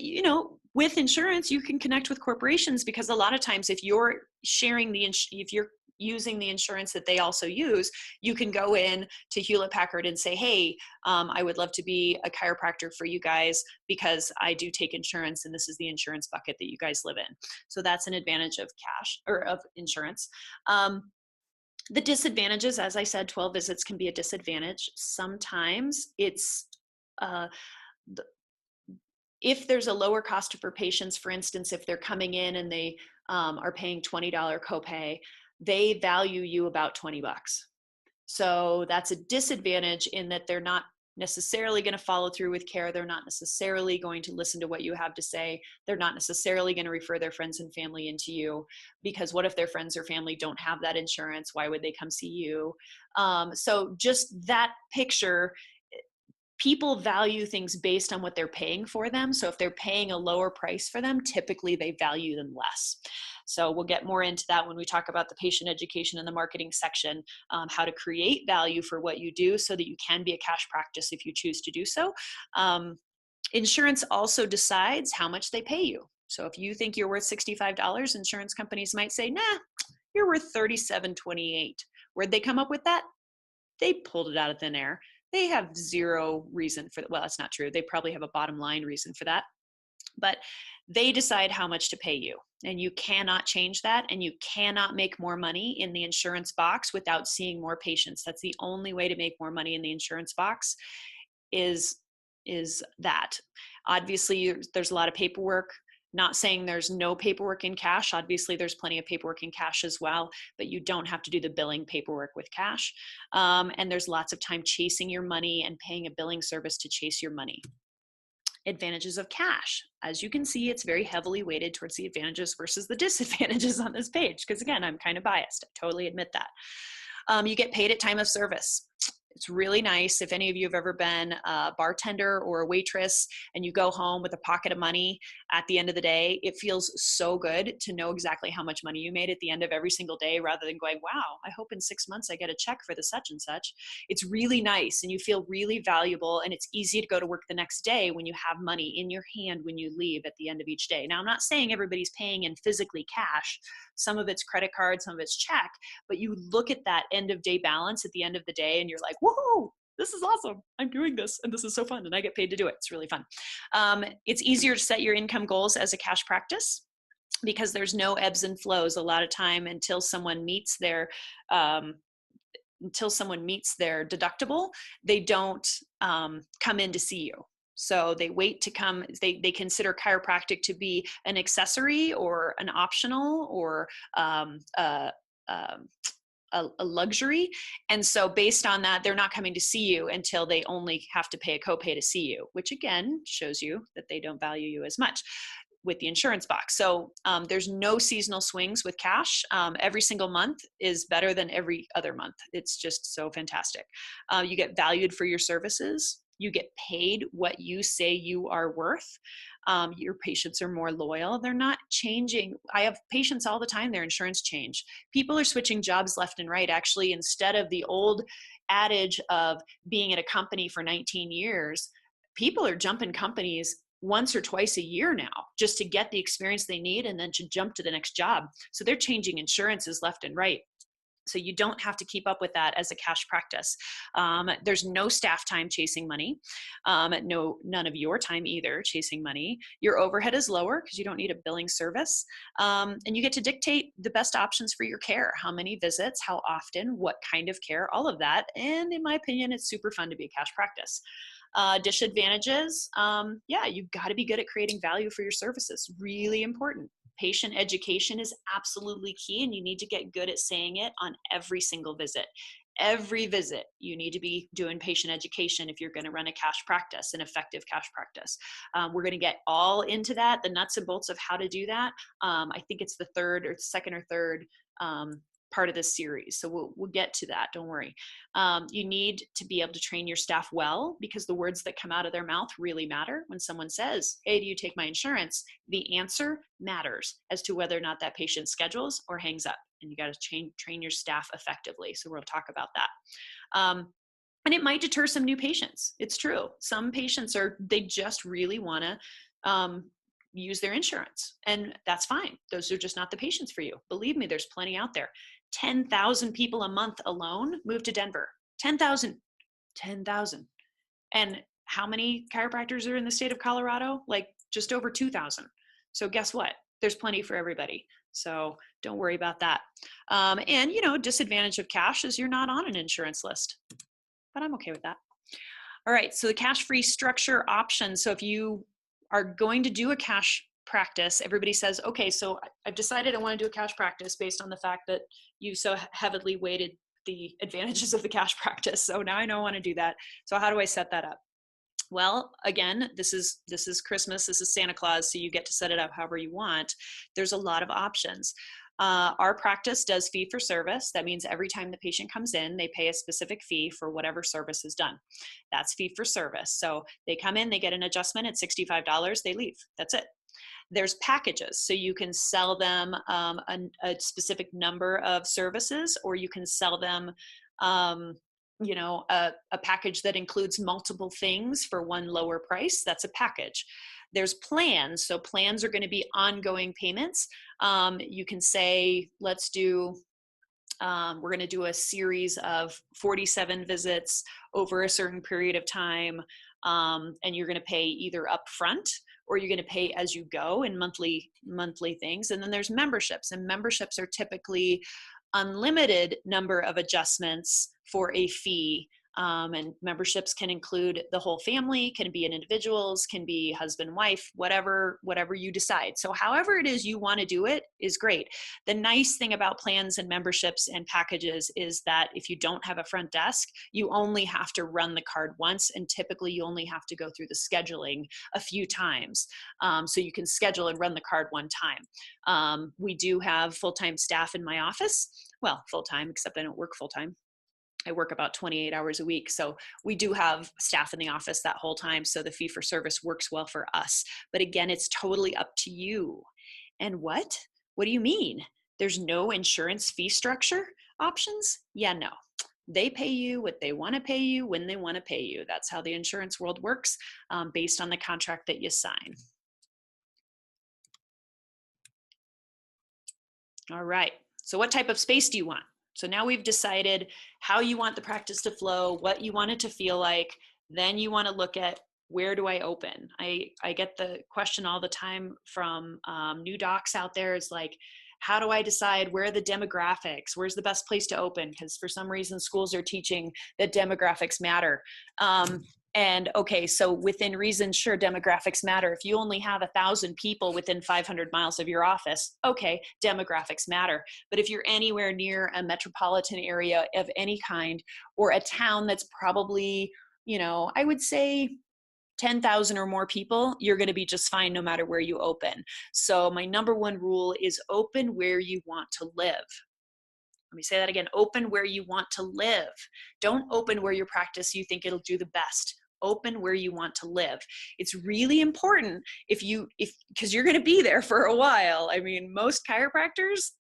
with insurance, you can connect with corporations, because a lot of times if you're sharing if you're using the insurance that they also use, you can go in to Hewlett Packard and say, hey, I would love to be a chiropractor for you guys because I do take insurance, and this is the insurance bucket that you guys live in. So that's an advantage of cash, or of insurance. The disadvantages, as I said, 12 visits can be a disadvantage. Sometimes it's, if there's a lower cost for patients, for instance, if they're coming in and they are paying $20 copay, they value you about $20. So that's a disadvantage in that they're not necessarily going to follow through with care. They're not necessarily going to listen to what you have to say. They're not necessarily going to refer their friends and family into you, because what if their friends or family don't have that insurance? Why would they come see you? So just that picture, people value things based on what they're paying for them. So if they're paying a lower price for them, typically they value them less. So we'll get more into that when we talk about the patient education and the marketing section, how to create value for what you do so that you can be a cash practice if you choose to do so. Insurance also decides how much they pay you. So if you think you're worth $65, insurance companies might say, nah, you're worth $37.28. Where'd they come up with that? They pulled it out of thin air. They have zero reason for that. Well, that's not true. They probably have a bottom line reason for that. But they decide how much to pay you. And you cannot change that. And you cannot make more money in the insurance box without seeing more patients. That's the only way to make more money in the insurance box is that. Obviously, there's a lot of paperwork. Not saying there's no paperwork in cash. Obviously, there's plenty of paperwork in cash as well, but you don't have to do the billing paperwork with cash. And there's lots of time chasing your money and paying a billing service to chase your money. Advantages of cash. As you can see, it's very heavily weighted towards the advantages versus the disadvantages on this page, because again, I'm kind of biased. I totally admit that. You get paid at time of service. It's really nice. If any of you have ever been a bartender or a waitress and you go home with a pocket of money at the end of the day, it feels so good to know exactly how much money you made at the end of every single day, rather than going, wow, I hope in 6 months I get a check for the such and such. It's really nice, and you feel really valuable, and it's easy to go to work the next day when you have money in your hand when you leave at the end of each day. Now, I'm not saying everybody's paying in physically cash. Some of it's credit card, some of it's check, but you look at that end of day balance at the end of the day and you're like, whoa, this is awesome. I'm doing this and this is so fun and I get paid to do it. It's really fun. It's easier to set your income goals as a cash practice because there's no ebbs and flows a lot of time until someone meets their deductible. They don't come in to see you. So they wait to come, they consider chiropractic to be an accessory or an optional or a luxury. And so based on that, they're not coming to see you until they only have to pay a copay to see you, which again shows you that they don't value you as much with the insurance box. So there's no seasonal swings with cash. Every single month is better than every other month. It's just so fantastic. You get valued for your services. You get paid what you say you are worth. Your patients are more loyal. They're not changing. I have patients all the time, their insurance change. People are switching jobs left and right. Actually, instead of the old adage of being at a company for 19 years, people are jumping companies once or twice a year now just to get the experience they need and then to jump to the next job. So they're changing insurances left and right. So you don't have to keep up with that as a cash practice. There's no staff time chasing money. None of your time either chasing money. Your overhead is lower because you don't need a billing service. And you get to dictate the best options for your care. How many visits, how often, what kind of care, all of that. And in my opinion, it's super fun to be a cash practice. Disadvantages, you've got to be good at creating value for your services. Really important. Patient education is absolutely key, and you need to get good at saying it on every single visit. Every visit, you need to be doing patient education if you're going to run a cash practice, an effective cash practice. We're going to get all into that, the nuts and bolts of how to do that. I think it's the second or third part of this series. So we'll get to that. Don't worry. You need to be able to train your staff well, because the words that come out of their mouth really matter. When someone says, hey, do you take my insurance? The answer matters as to whether or not that patient schedules or hangs up. And you got to train your staff effectively. So we'll talk about that. And it might deter some new patients. It's true. Some patients they just really want to use their insurance, and that's fine. Those are just not the patients for you. Believe me, there's plenty out there. 10,000 people a month alone move to Denver. 10,000. And how many chiropractors are in the state of Colorado? Like just over 2,000. So guess what? There's plenty for everybody. So don't worry about that. And disadvantage of cash is you're not on an insurance list, but I'm okay with that. All right. So the cash-free structure option. So if you are going to do a cash practice, everybody says, okay, so I've decided I want to do a cash practice based on the fact that you so heavily weighted the advantages of the cash practice. So now I know I want to do that. So how do I set that up? Well, again, this is Christmas, this is Santa Claus, so you get to set it up however you want. There's a lot of options. Our practice does fee for service. That means every time the patient comes in, they pay a specific fee for whatever service is done. That's fee for service. So they come in, they get an adjustment at $65, they leave. That's it. There's packages. So you can sell them a specific number of services, or you can sell them a package that includes multiple things for one lower price. That's a package. There's plans. So plans are going to be ongoing payments. You can say, we're going to do a series of 47 visits over a certain period of time. And you're going to pay either upfront, or you're going to pay as you go in monthly things. And then there's memberships, and memberships are typically unlimited number of adjustments for a fee. And memberships can include the whole family, can be an individuals, can be husband, wife, whatever you decide. So however it is you want to do it is great. The nice thing about plans and memberships and packages is that if you don't have a front desk, you only have to run the card once, and typically you only have to go through the scheduling a few times. So you can schedule and run the card one time. We do have full-time staff in my office. Well, full-time, except I don't work full-time. I work about 28 hours a week. So we do have staff in the office that whole time. So the fee for service works well for us. But again, it's totally up to you. And what? What do you mean? There's no insurance fee structure options? Yeah, no. They pay you what they want to pay you when they want to pay you. That's how the insurance world works, based on the contract that you sign. All right. So what type of space do you want? So now we've decided how you want the practice to flow, what you want it to feel like. Then you want to look at, where do I open? I get the question all the time from new docs out there. Is like, how do I decide where are the demographics? Where's the best place to open? Because for some reason schools are teaching that demographics matter. And okay, so within reason, sure, demographics matter. If you only have 1,000 people within 500 miles of your office, okay, demographics matter. But if you're anywhere near a metropolitan area of any kind, or a town that's probably, I would say 10,000 or more people, you're going to be just fine no matter where you open. So my number one rule is open where you want to live. Let me say that again. Open where you want to live. Don't open where your practice you think it'll do the best. Open where you want to live. It's really important because you're going to be there for a while. I mean, most chiropractors,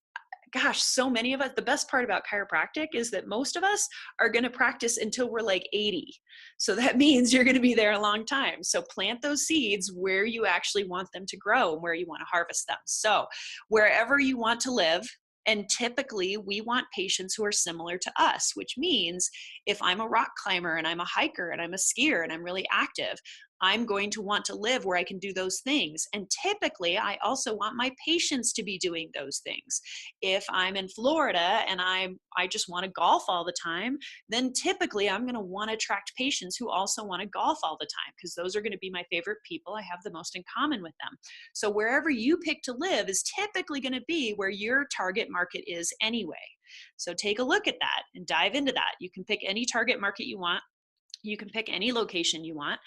gosh, so many of us, the best part about chiropractic is that most of us are going to practice until we're like 80. So that means you're going to be there a long time. So plant those seeds where you actually want them to grow and where you want to harvest them. So wherever you want to live. And typically we want patients who are similar to us, which means if I'm a rock climber and I'm a hiker and I'm a skier and I'm really active, I'm going to want to live where I can do those things. And typically, I also want my patients to be doing those things. If I'm in Florida and I just want to golf all the time, then typically I'm going to want to attract patients who also want to golf all the time, because those are going to be my favorite people. I have the most in common with them. So wherever you pick to live is typically going to be where your target market is anyway. So take a look at that and dive into that. You can pick any target market you want. You can pick any location you want.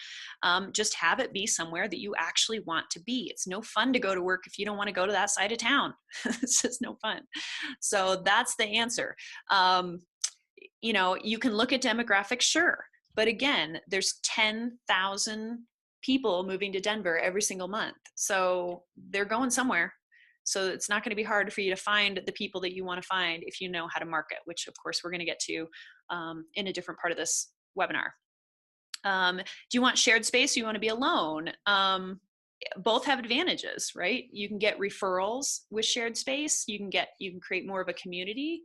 Just have it be somewhere that you actually want to be. It's no fun to go to work if you don't want to go to that side of town. It's just no fun. So that's the answer. You can look at demographics, sure. But again, there's 10,000 people moving to Denver every single month. So they're going somewhere. So it's not going to be hard for you to find the people that you want to find if you know how to market, which of course we're going to get to in a different part of this webinar. Do you want shared space or you want to be alone? Both have advantages, right? You can get referrals with shared space. You can create more of a community.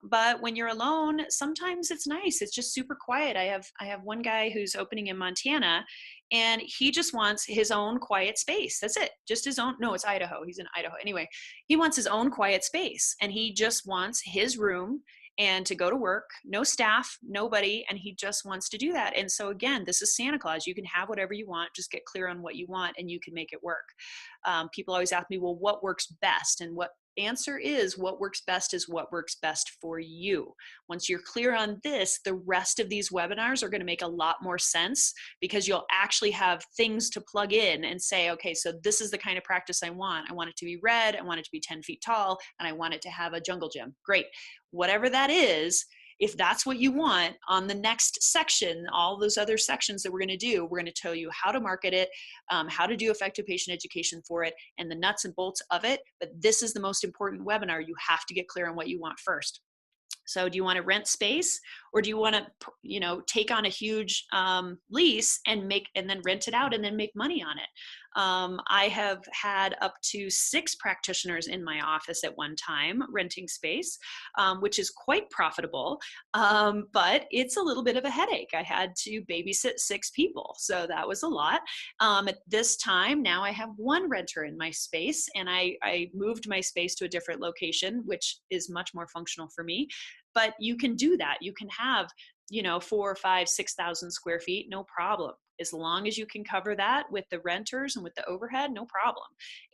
But when you're alone, sometimes it's nice. It's just super quiet. I have one guy who's opening in Montana, and he just wants his own quiet space. That's it. Just his own. No, it's Idaho. He's in Idaho. Anyway, he wants his own quiet space, and he just wants his room and to go to work, no staff, nobody, and he just wants to do that. And so again, this is Santa Claus. You can have whatever you want, just get clear on what you want and you can make it work. People always ask me, well, what works best? And what answer is, what works best is what works best for you. Once you're clear on this, the rest of these webinars are going to make a lot more sense, because you'll actually have things to plug in and say, okay, so this is the kind of practice I want. I want it to be red, I want it to be 10 feet tall, and I want it to have a jungle gym. Great. Whatever that is, if that's what you want, on the next section, all those other sections that we're going to do, we're going to tell you how to market it, how to do effective patient education for it, and the nuts and bolts of it. But this is the most important webinar. You have to get clear on what you want first. So do you want to rent space, or do you want to, take on a huge lease and then rent it out and then make money on it? I have had up to 6 practitioners in my office at one time renting space, which is quite profitable, but it's a little bit of a headache. I had to babysit 6 people, so that was a lot. At this time, now I have 1 renter in my space, and I moved my space to a different location, which is much more functional for me. But you can do that. You can have, 4, 5, 6,000 square feet, no problem. As long as you can cover that with the renters and with the overhead, no problem.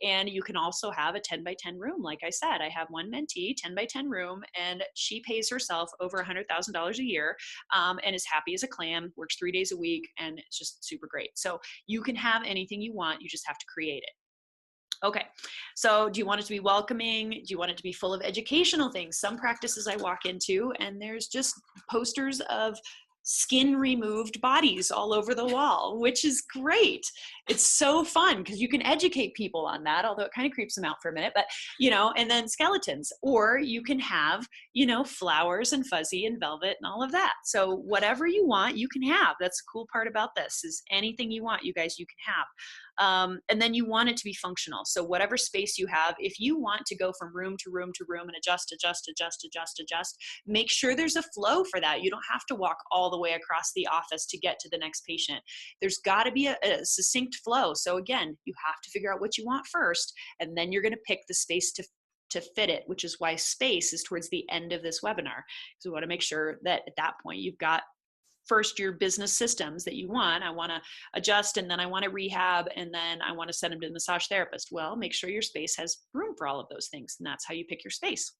And you can also have a 10 by 10 room. Like I said, I have one mentee, 10 by 10 room, and she pays herself over $100,000 a year, and is happy as a clam, works 3 days a week, and it's just super great. So you can have anything you want. You just have to create it. Okay, so do you want it to be welcoming? Do you want it to be full of educational things? Some practices I walk into and there's just posters of skin removed bodies all over the wall, which is great. It's so fun because you can educate people on that, although it kind of creeps them out for a minute, but and then skeletons, or you can have, flowers and fuzzy and velvet and all of that. So whatever you want, you can have. That's the cool part about this, is anything you want, you guys, you can have. And then you want it to be functional. So whatever space you have, if you want to go from room to room to room and adjust, make sure there's a flow for that. You don't have to walk all the way across the office to get to the next patient. There's got to be a succinct flow. So again, you have to figure out what you want first, and then you're going to pick the space to fit it, which is why space is towards the end of this webinar. So we want to make sure that at that point you've got first your business systems that you want. I want to adjust, and then I want to rehab, and then I want to send them to the massage therapist. Well, make sure your space has room for all of those things, and that's how you pick your space.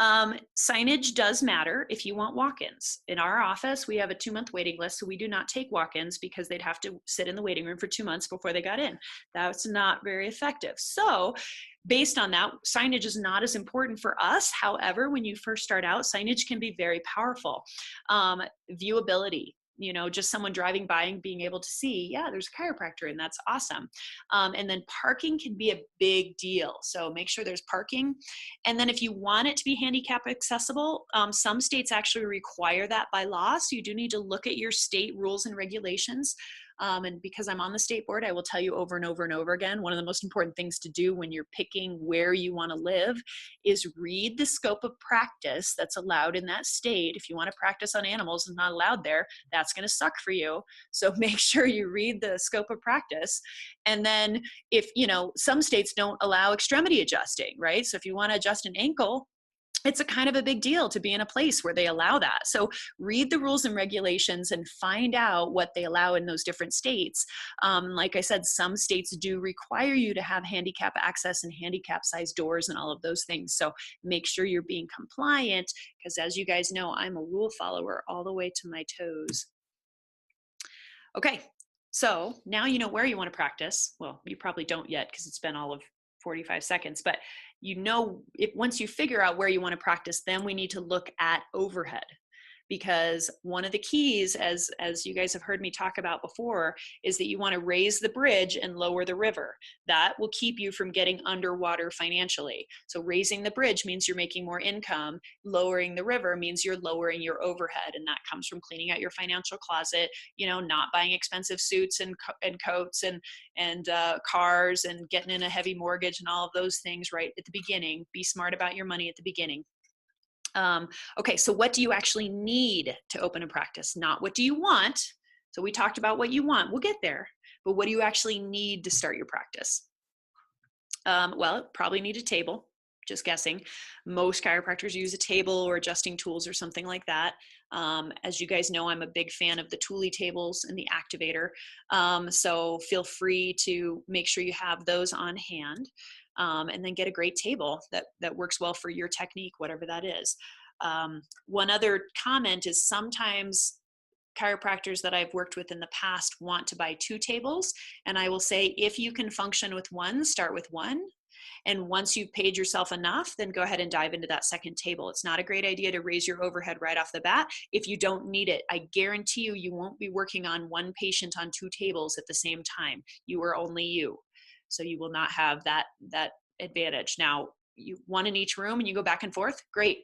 Signage does matter if you want walk-ins. In our office, we have a 2-month waiting list, so we do not take walk-ins because they'd have to sit in the waiting room for 2 months before they got in. That's not very effective. So based on that, signage is not as important for us. However, when you first start out, signage can be very powerful. Viewability. Just someone driving by and being able to see, yeah, there's a chiropractor, and that's awesome. And then parking can be a big deal. So make sure there's parking. And then if you want it to be handicap accessible, some states actually require that by law. So you do need to look at your state rules and regulations. And because I'm on the state board, I will tell you over and over and over again, one of the most important things to do when you're picking where you want to live is read the scope of practice that's allowed in that state. If you want to practice on animals and not allowed there, that's going to suck for you. So make sure you read the scope of practice. And then if, some states don't allow extremity adjusting, right? So if you want to adjust an ankle, it's a kind of a big deal to be in a place where they allow that. So read the rules and regulations and find out what they allow in those different states. Like I said, some states do require you to have handicap access and handicap size doors and all of those things. So make sure you're being compliant, because as you guys know, I'm a rule follower all the way to my toes. Okay, so now you know where you want to practice. Well, you probably don't yet because it's been all of 45 seconds, but once you figure out where you want to practice, then we need to look at overhead. Because one of the keys, as you guys have heard me talk about before, is that you want to raise the bridge and lower the river. That will keep you from getting underwater financially. So raising the bridge means you're making more income. Lowering the river means you're lowering your overhead. And that comes from cleaning out your financial closet, not buying expensive suits and coats and cars and getting in a heavy mortgage and all of those things right at the beginning. Be smart about your money at the beginning. Okay, so what do you actually need to open a practice? Not what do you want. So we talked about what you want. We'll get there. But what do you actually need to start your practice? Well, probably need a table. Just guessing. Most chiropractors use a table or adjusting tools or something like that. As you guys know, I'm a big fan of the Thule tables and the activator. So feel free to make sure you have those on hand. And then get a great table that works well for your technique, whatever that is. One other comment is sometimes chiropractors that I've worked with in the past want to buy 2 tables. And I will say, if you can function with one, start with one. And once you've paid yourself enough, then go ahead and dive into that second table. It's not a great idea to raise your overhead right off the bat if you don't need it. I guarantee you won't be working on one patient on 2 tables at the same time. You are only you. So you will not have that advantage. Now, you one in each room and you go back and forth, great.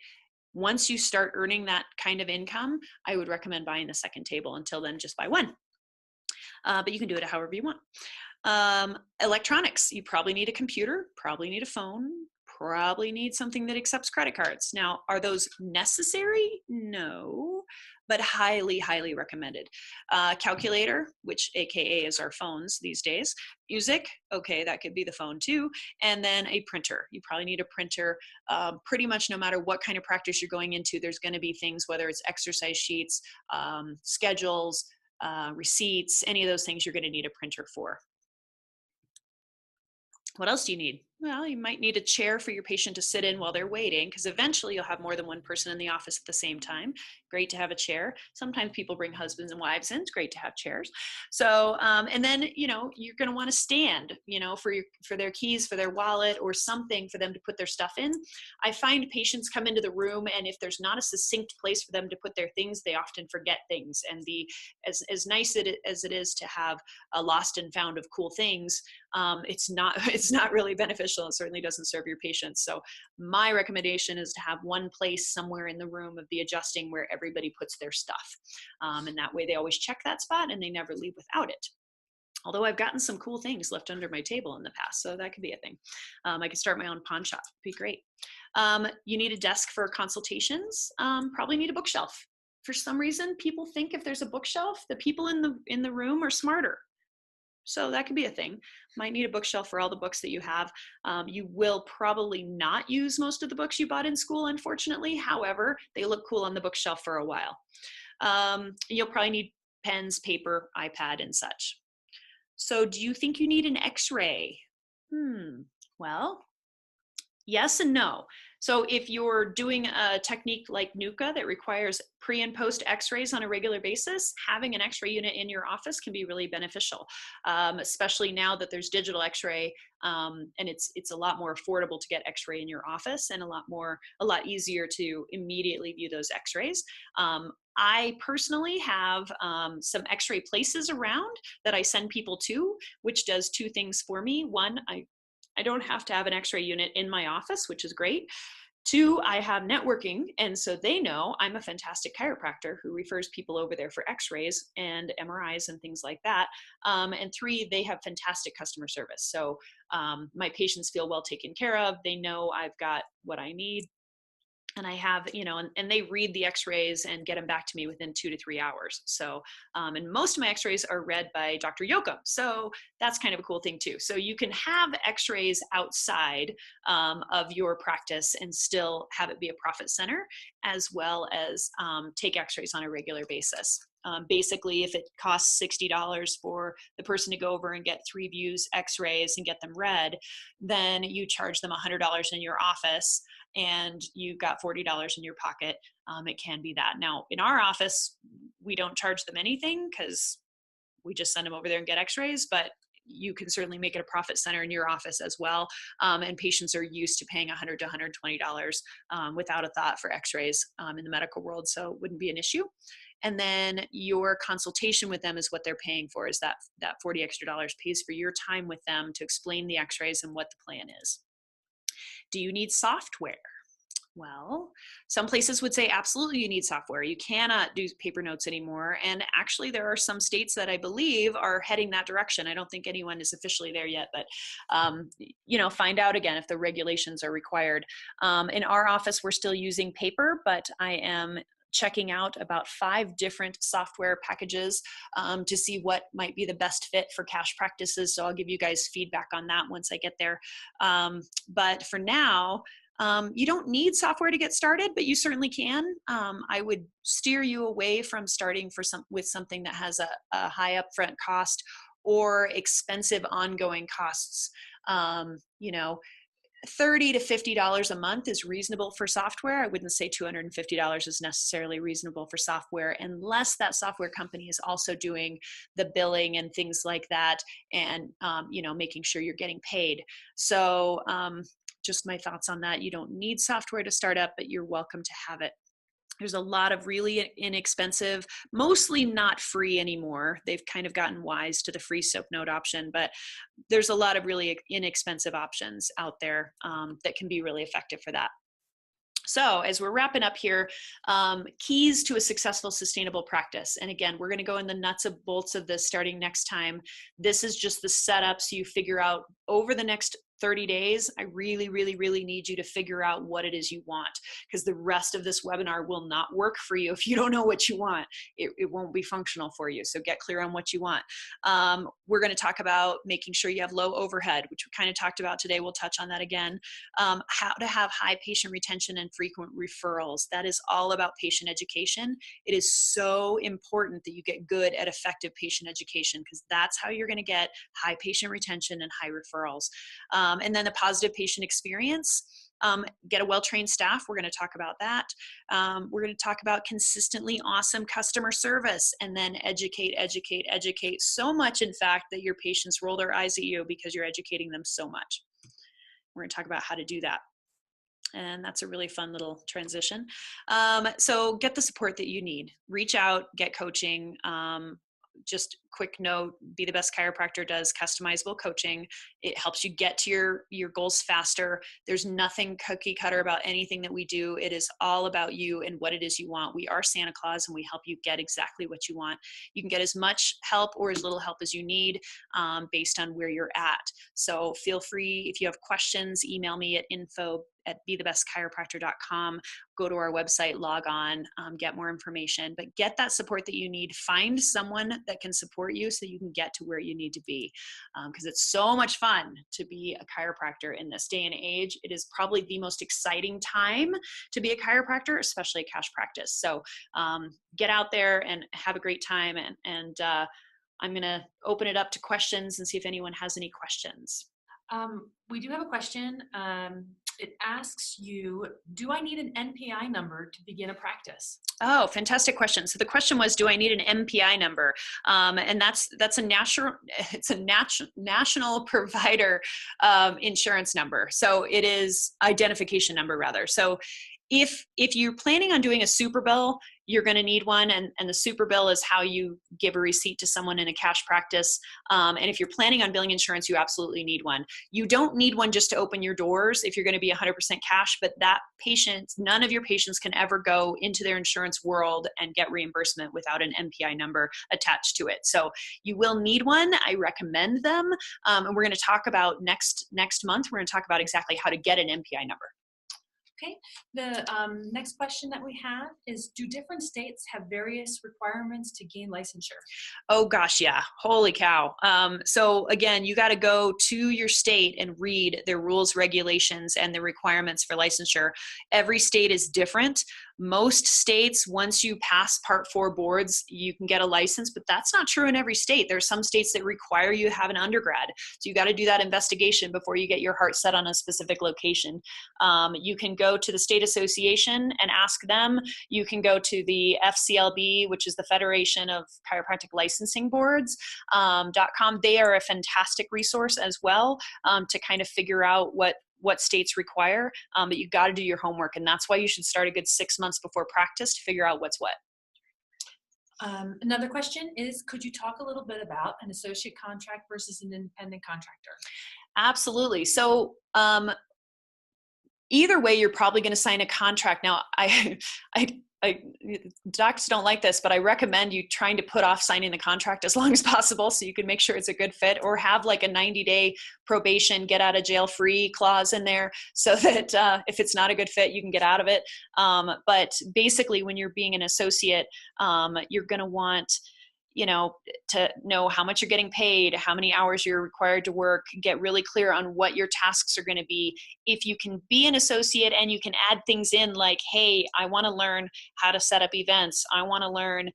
Once you start earning that kind of income, I would recommend buying the second table. Until then, just buy one. But you can do it however you want. Electronics, you probably need a computer, probably need a phone, probably need something that accepts credit cards. Now, are those necessary? No, but highly, highly recommended. Calculator, which AKA is our phones these days. Music, okay, that could be the phone too. And then a printer. You probably need a printer. Pretty much no matter what kind of practice you're going into, there's going to be things, whether it's exercise sheets, schedules, receipts, any of those things you're going to need a printer for. What else do you need? Well, you might need a chair for your patient to sit in while they're waiting, because eventually you'll have more than one person in the office at the same time. Great to have a chair. Sometimes people bring husbands and wives in. It's great to have chairs. So, and then, you're going to want to stand, for their keys, for their wallet, or something for them to put their stuff in. I find patients come into the room, and if there's not a succinct place for them to put their things, they often forget things. And as nice as it is to have a lost and found of cool things, it's not really beneficial. It certainly doesn't serve your patients. So my recommendation is to have one place somewhere in the room of the adjusting where everybody puts their stuff. And that way they always check that spot and they never leave without it. Although I've gotten some cool things left under my table in the past, so that could be a thing. I could start my own pawn shop. It'd be great. You need a desk for consultations. Probably need a bookshelf. For some reason, people think if there's a bookshelf, the people in the room are smarter. So that could be a thing. Might need a bookshelf for all the books that you have. You will probably not use most of the books you bought in school, unfortunately. However, they look cool on the bookshelf for a while. You'll probably need pens, paper, iPad, and such. So do you think you need an X-ray? Well, yes and no. So if you're doing a technique like NUCA that requires pre and post x-rays on a regular basis, having an x-ray unit in your office can be really beneficial, especially now that there's digital x-ray, and it's a lot more affordable to get x-ray in your office, and a lot easier to immediately view those x-rays. I personally have some x-ray places around that I send people to, which does 2 things for me. One, I don't have to have an x-ray unit in my office, which is great. Two, I have networking, and so they know I'm a fantastic chiropractor who refers people over there for x-rays and MRIs and things like that. And three, they have fantastic customer service. So my patients feel well taken care of. They know I've got what I need. And I have, and they read the x-rays and get them back to me within 2 to 3 hours. So, and most of my x-rays are read by Dr. Yoakum. So that's kind of a cool thing too. So you can have x-rays outside of your practice and still have it be a profit center, as well as take x-rays on a regular basis. Basically, if it costs $60 for the person to go over and get 3 views x-rays and get them read, then you charge them $100 in your office and you've got $40 in your pocket. It can be that. Now, in our office, we don't charge them anything because we just send them over there and get x-rays, but you can certainly make it a profit center in your office as well. And patients are used to paying $100 to $120 without a thought for x-rays in the medical world, so it wouldn't be an issue. And then your consultation with them is what they're paying for, is that $40 extra pays for your time with them to explain the x-rays and what the plan is. Do you need software? Well, some places would say absolutely you need software. You cannot do paper notes anymore. And actually there are some states that I believe are heading that direction. I don't think anyone is officially there yet, but find out again if the regulations are required. In our office, we're still using paper, but I am checking out about 5 different software packages to see what might be the best fit for cash practices. So I'll give you guys feedback on that once I get there. But for now, you don't need software to get started, but you certainly can. I would steer you away from starting with something that has a high upfront cost or expensive ongoing costs. $30 to $50 a month is reasonable for software. I wouldn't say $250 is necessarily reasonable for software unless that software company is also doing the billing and things like that, and making sure you're getting paid. So just my thoughts on that. You don't need software to start up, but you're welcome to have it. There's a lot of really inexpensive, mostly not free anymore. They've kind of gotten wise to the free soap note option, but there's a lot of really inexpensive options out there that can be really effective for that. So as we're wrapping up here, keys to a successful, sustainable practice. And again, we're going to go in the nuts and bolts of this starting next time. This is just the setup so you figure out over the next 30 days, I really, really, really need you to figure out what it is you want, because the rest of this webinar will not work for you if you don't know what you want. It won't be functional for you. So get clear on what you want. We're going to talk about making sure you have low overhead, which we kind of talked about today. We'll touch on that again. How to have high patient retention and frequent referrals. That is all about patient education. It is so important that you get good at effective patient education, because that's how you're going to get high patient retention and high referrals. And then the positive patient experience. Get a well-trained staff. We're going to talk about that. We're going to talk about consistently awesome customer service, and then educate so much, in fact, that your patients roll their eyes at you because you're educating them so much. We're going to talk about how to do that. And that's a really fun little transition. So get the support that you need. Reach out, get coaching. Just quick note, Be the Best Chiropractor does customizable coaching. It helps you get to your goals faster. There's nothing cookie cutter about anything that we do. It is all about you and what it is you want. We are Santa Claus, and we help you get exactly what you want. You can get as much help or as little help as you need based on where you're at. So feel free, if you have questions, email me at info@bethebestchiropractor.com. Go to our website, log on, get more information, but get that support that you need. Find someone that can support you so you can get to where you need to be, because it's so much fun to be a chiropractor in this day and age. It is probably the most exciting time to be a chiropractor, especially a cash practice. So get out there and have a great time. And I'm going to open it up to questions and see if anyone has any questions. We do have a question. It asks you, do I need an NPI number to begin a practice? Oh, fantastic question. So the question was, do I need an MPI number? And that's a national provider insurance number. So it is identification number rather. So if you're planning on doing a super bill, you're going to need one, and the super bill is how you give a receipt to someone in a cash practice. And if you're planning on billing insurance, you absolutely need one. You don't need one just to open your doors if you're going to be 100% cash, but none of your patients can ever go into their insurance world and get reimbursement without an NPI number attached to it. So you will need one. I recommend them. And we're going to talk about next month, we're going to talk about exactly how to get an NPI number. Okay, the next question that we have is, do different states have various requirements to gain licensure? Oh gosh, yeah, holy cow. So again, you got to go to your state and read their rules, regulations, and the requirements for licensure. Every state is different. Most states, once you pass Part 4 boards, you can get a license, but that's not true in every state. There's some states that require you to have an undergrad. So you got to do that investigation before you get your heart set on a specific location. You can go to the state association and ask them. You can go to the FCLB, which is the Federation of Chiropractic Licensing Boards, .com. They are a fantastic resource as well to kind of figure out what states require, but you've got to do your homework, and that's why you should start a good 6 months before practice to figure out what's what. Another question is, could you talk a little bit about an associate contract versus an independent contractor? Absolutely. So either way, you're probably going to sign a contract. Now, docs don't like this, but I recommend you trying to put off signing the contract as long as possible so you can make sure it's a good fit, or have like a 90-day probation, get out of jail free clause in there so that if it's not a good fit, you can get out of it. But basically, when you're being an associate, you're going to want to know how much you're getting paid, how many hours you're required to work, get really clear on what your tasks are going to be. If you can be an associate and you can add things in like, hey, I want to learn how to set up events. I want to learn,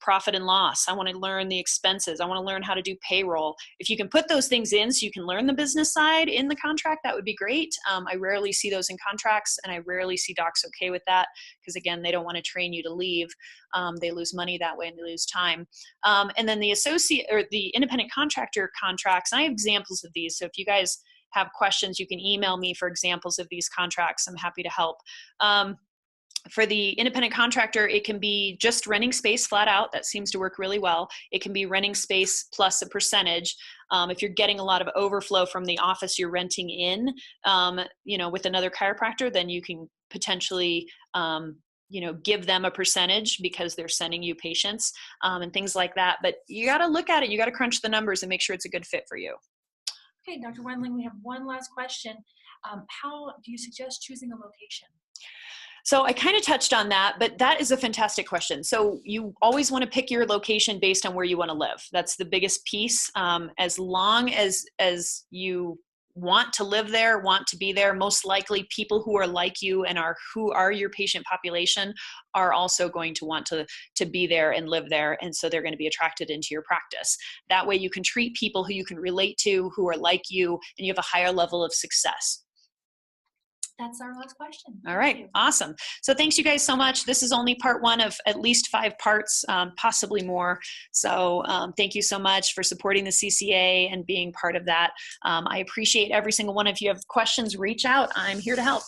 profit and loss. I want to learn the expenses. I want to learn how to do payroll. If you can put those things in so you can learn the business side in the contract, that would be great. I rarely see those in contracts, and I rarely see docs okay with that because, again, they don't want to train you to leave. They lose money that way and they lose time. And then the associate or the independent contractor contracts, and I have examples of these. So if you guys have questions, you can email me for examples of these contracts. I'm happy to help. For the independent contractor, it can be just renting space flat out. That seems to work really well. It can be renting space plus a percentage. If you're getting a lot of overflow from the office you're renting in, with another chiropractor, then you can potentially, give them a percentage because they're sending you patients and things like that. But you got to look at it. You got to crunch the numbers and make sure it's a good fit for you. Okay, Dr. Wendling, we have one last question. How do you suggest choosing a location? So I kind of touched on that, but that is a fantastic question. So you always want to pick your location based on where you want to live. That's the biggest piece. As long as you want to live there, want to be there, most likely people who are like you and who are your patient population are also going to want to be there and live there. And so they're going to be attracted into your practice. That way you can treat people who you can relate to, who are like you, and you have a higher level of success. That's our last question. All right. Awesome. So thanks you guys so much. This is only part 1 of at least 5 parts, possibly more. So thank you so much for supporting the CCA and being part of that. I appreciate every single one of you. Have questions, reach out. I'm here to help.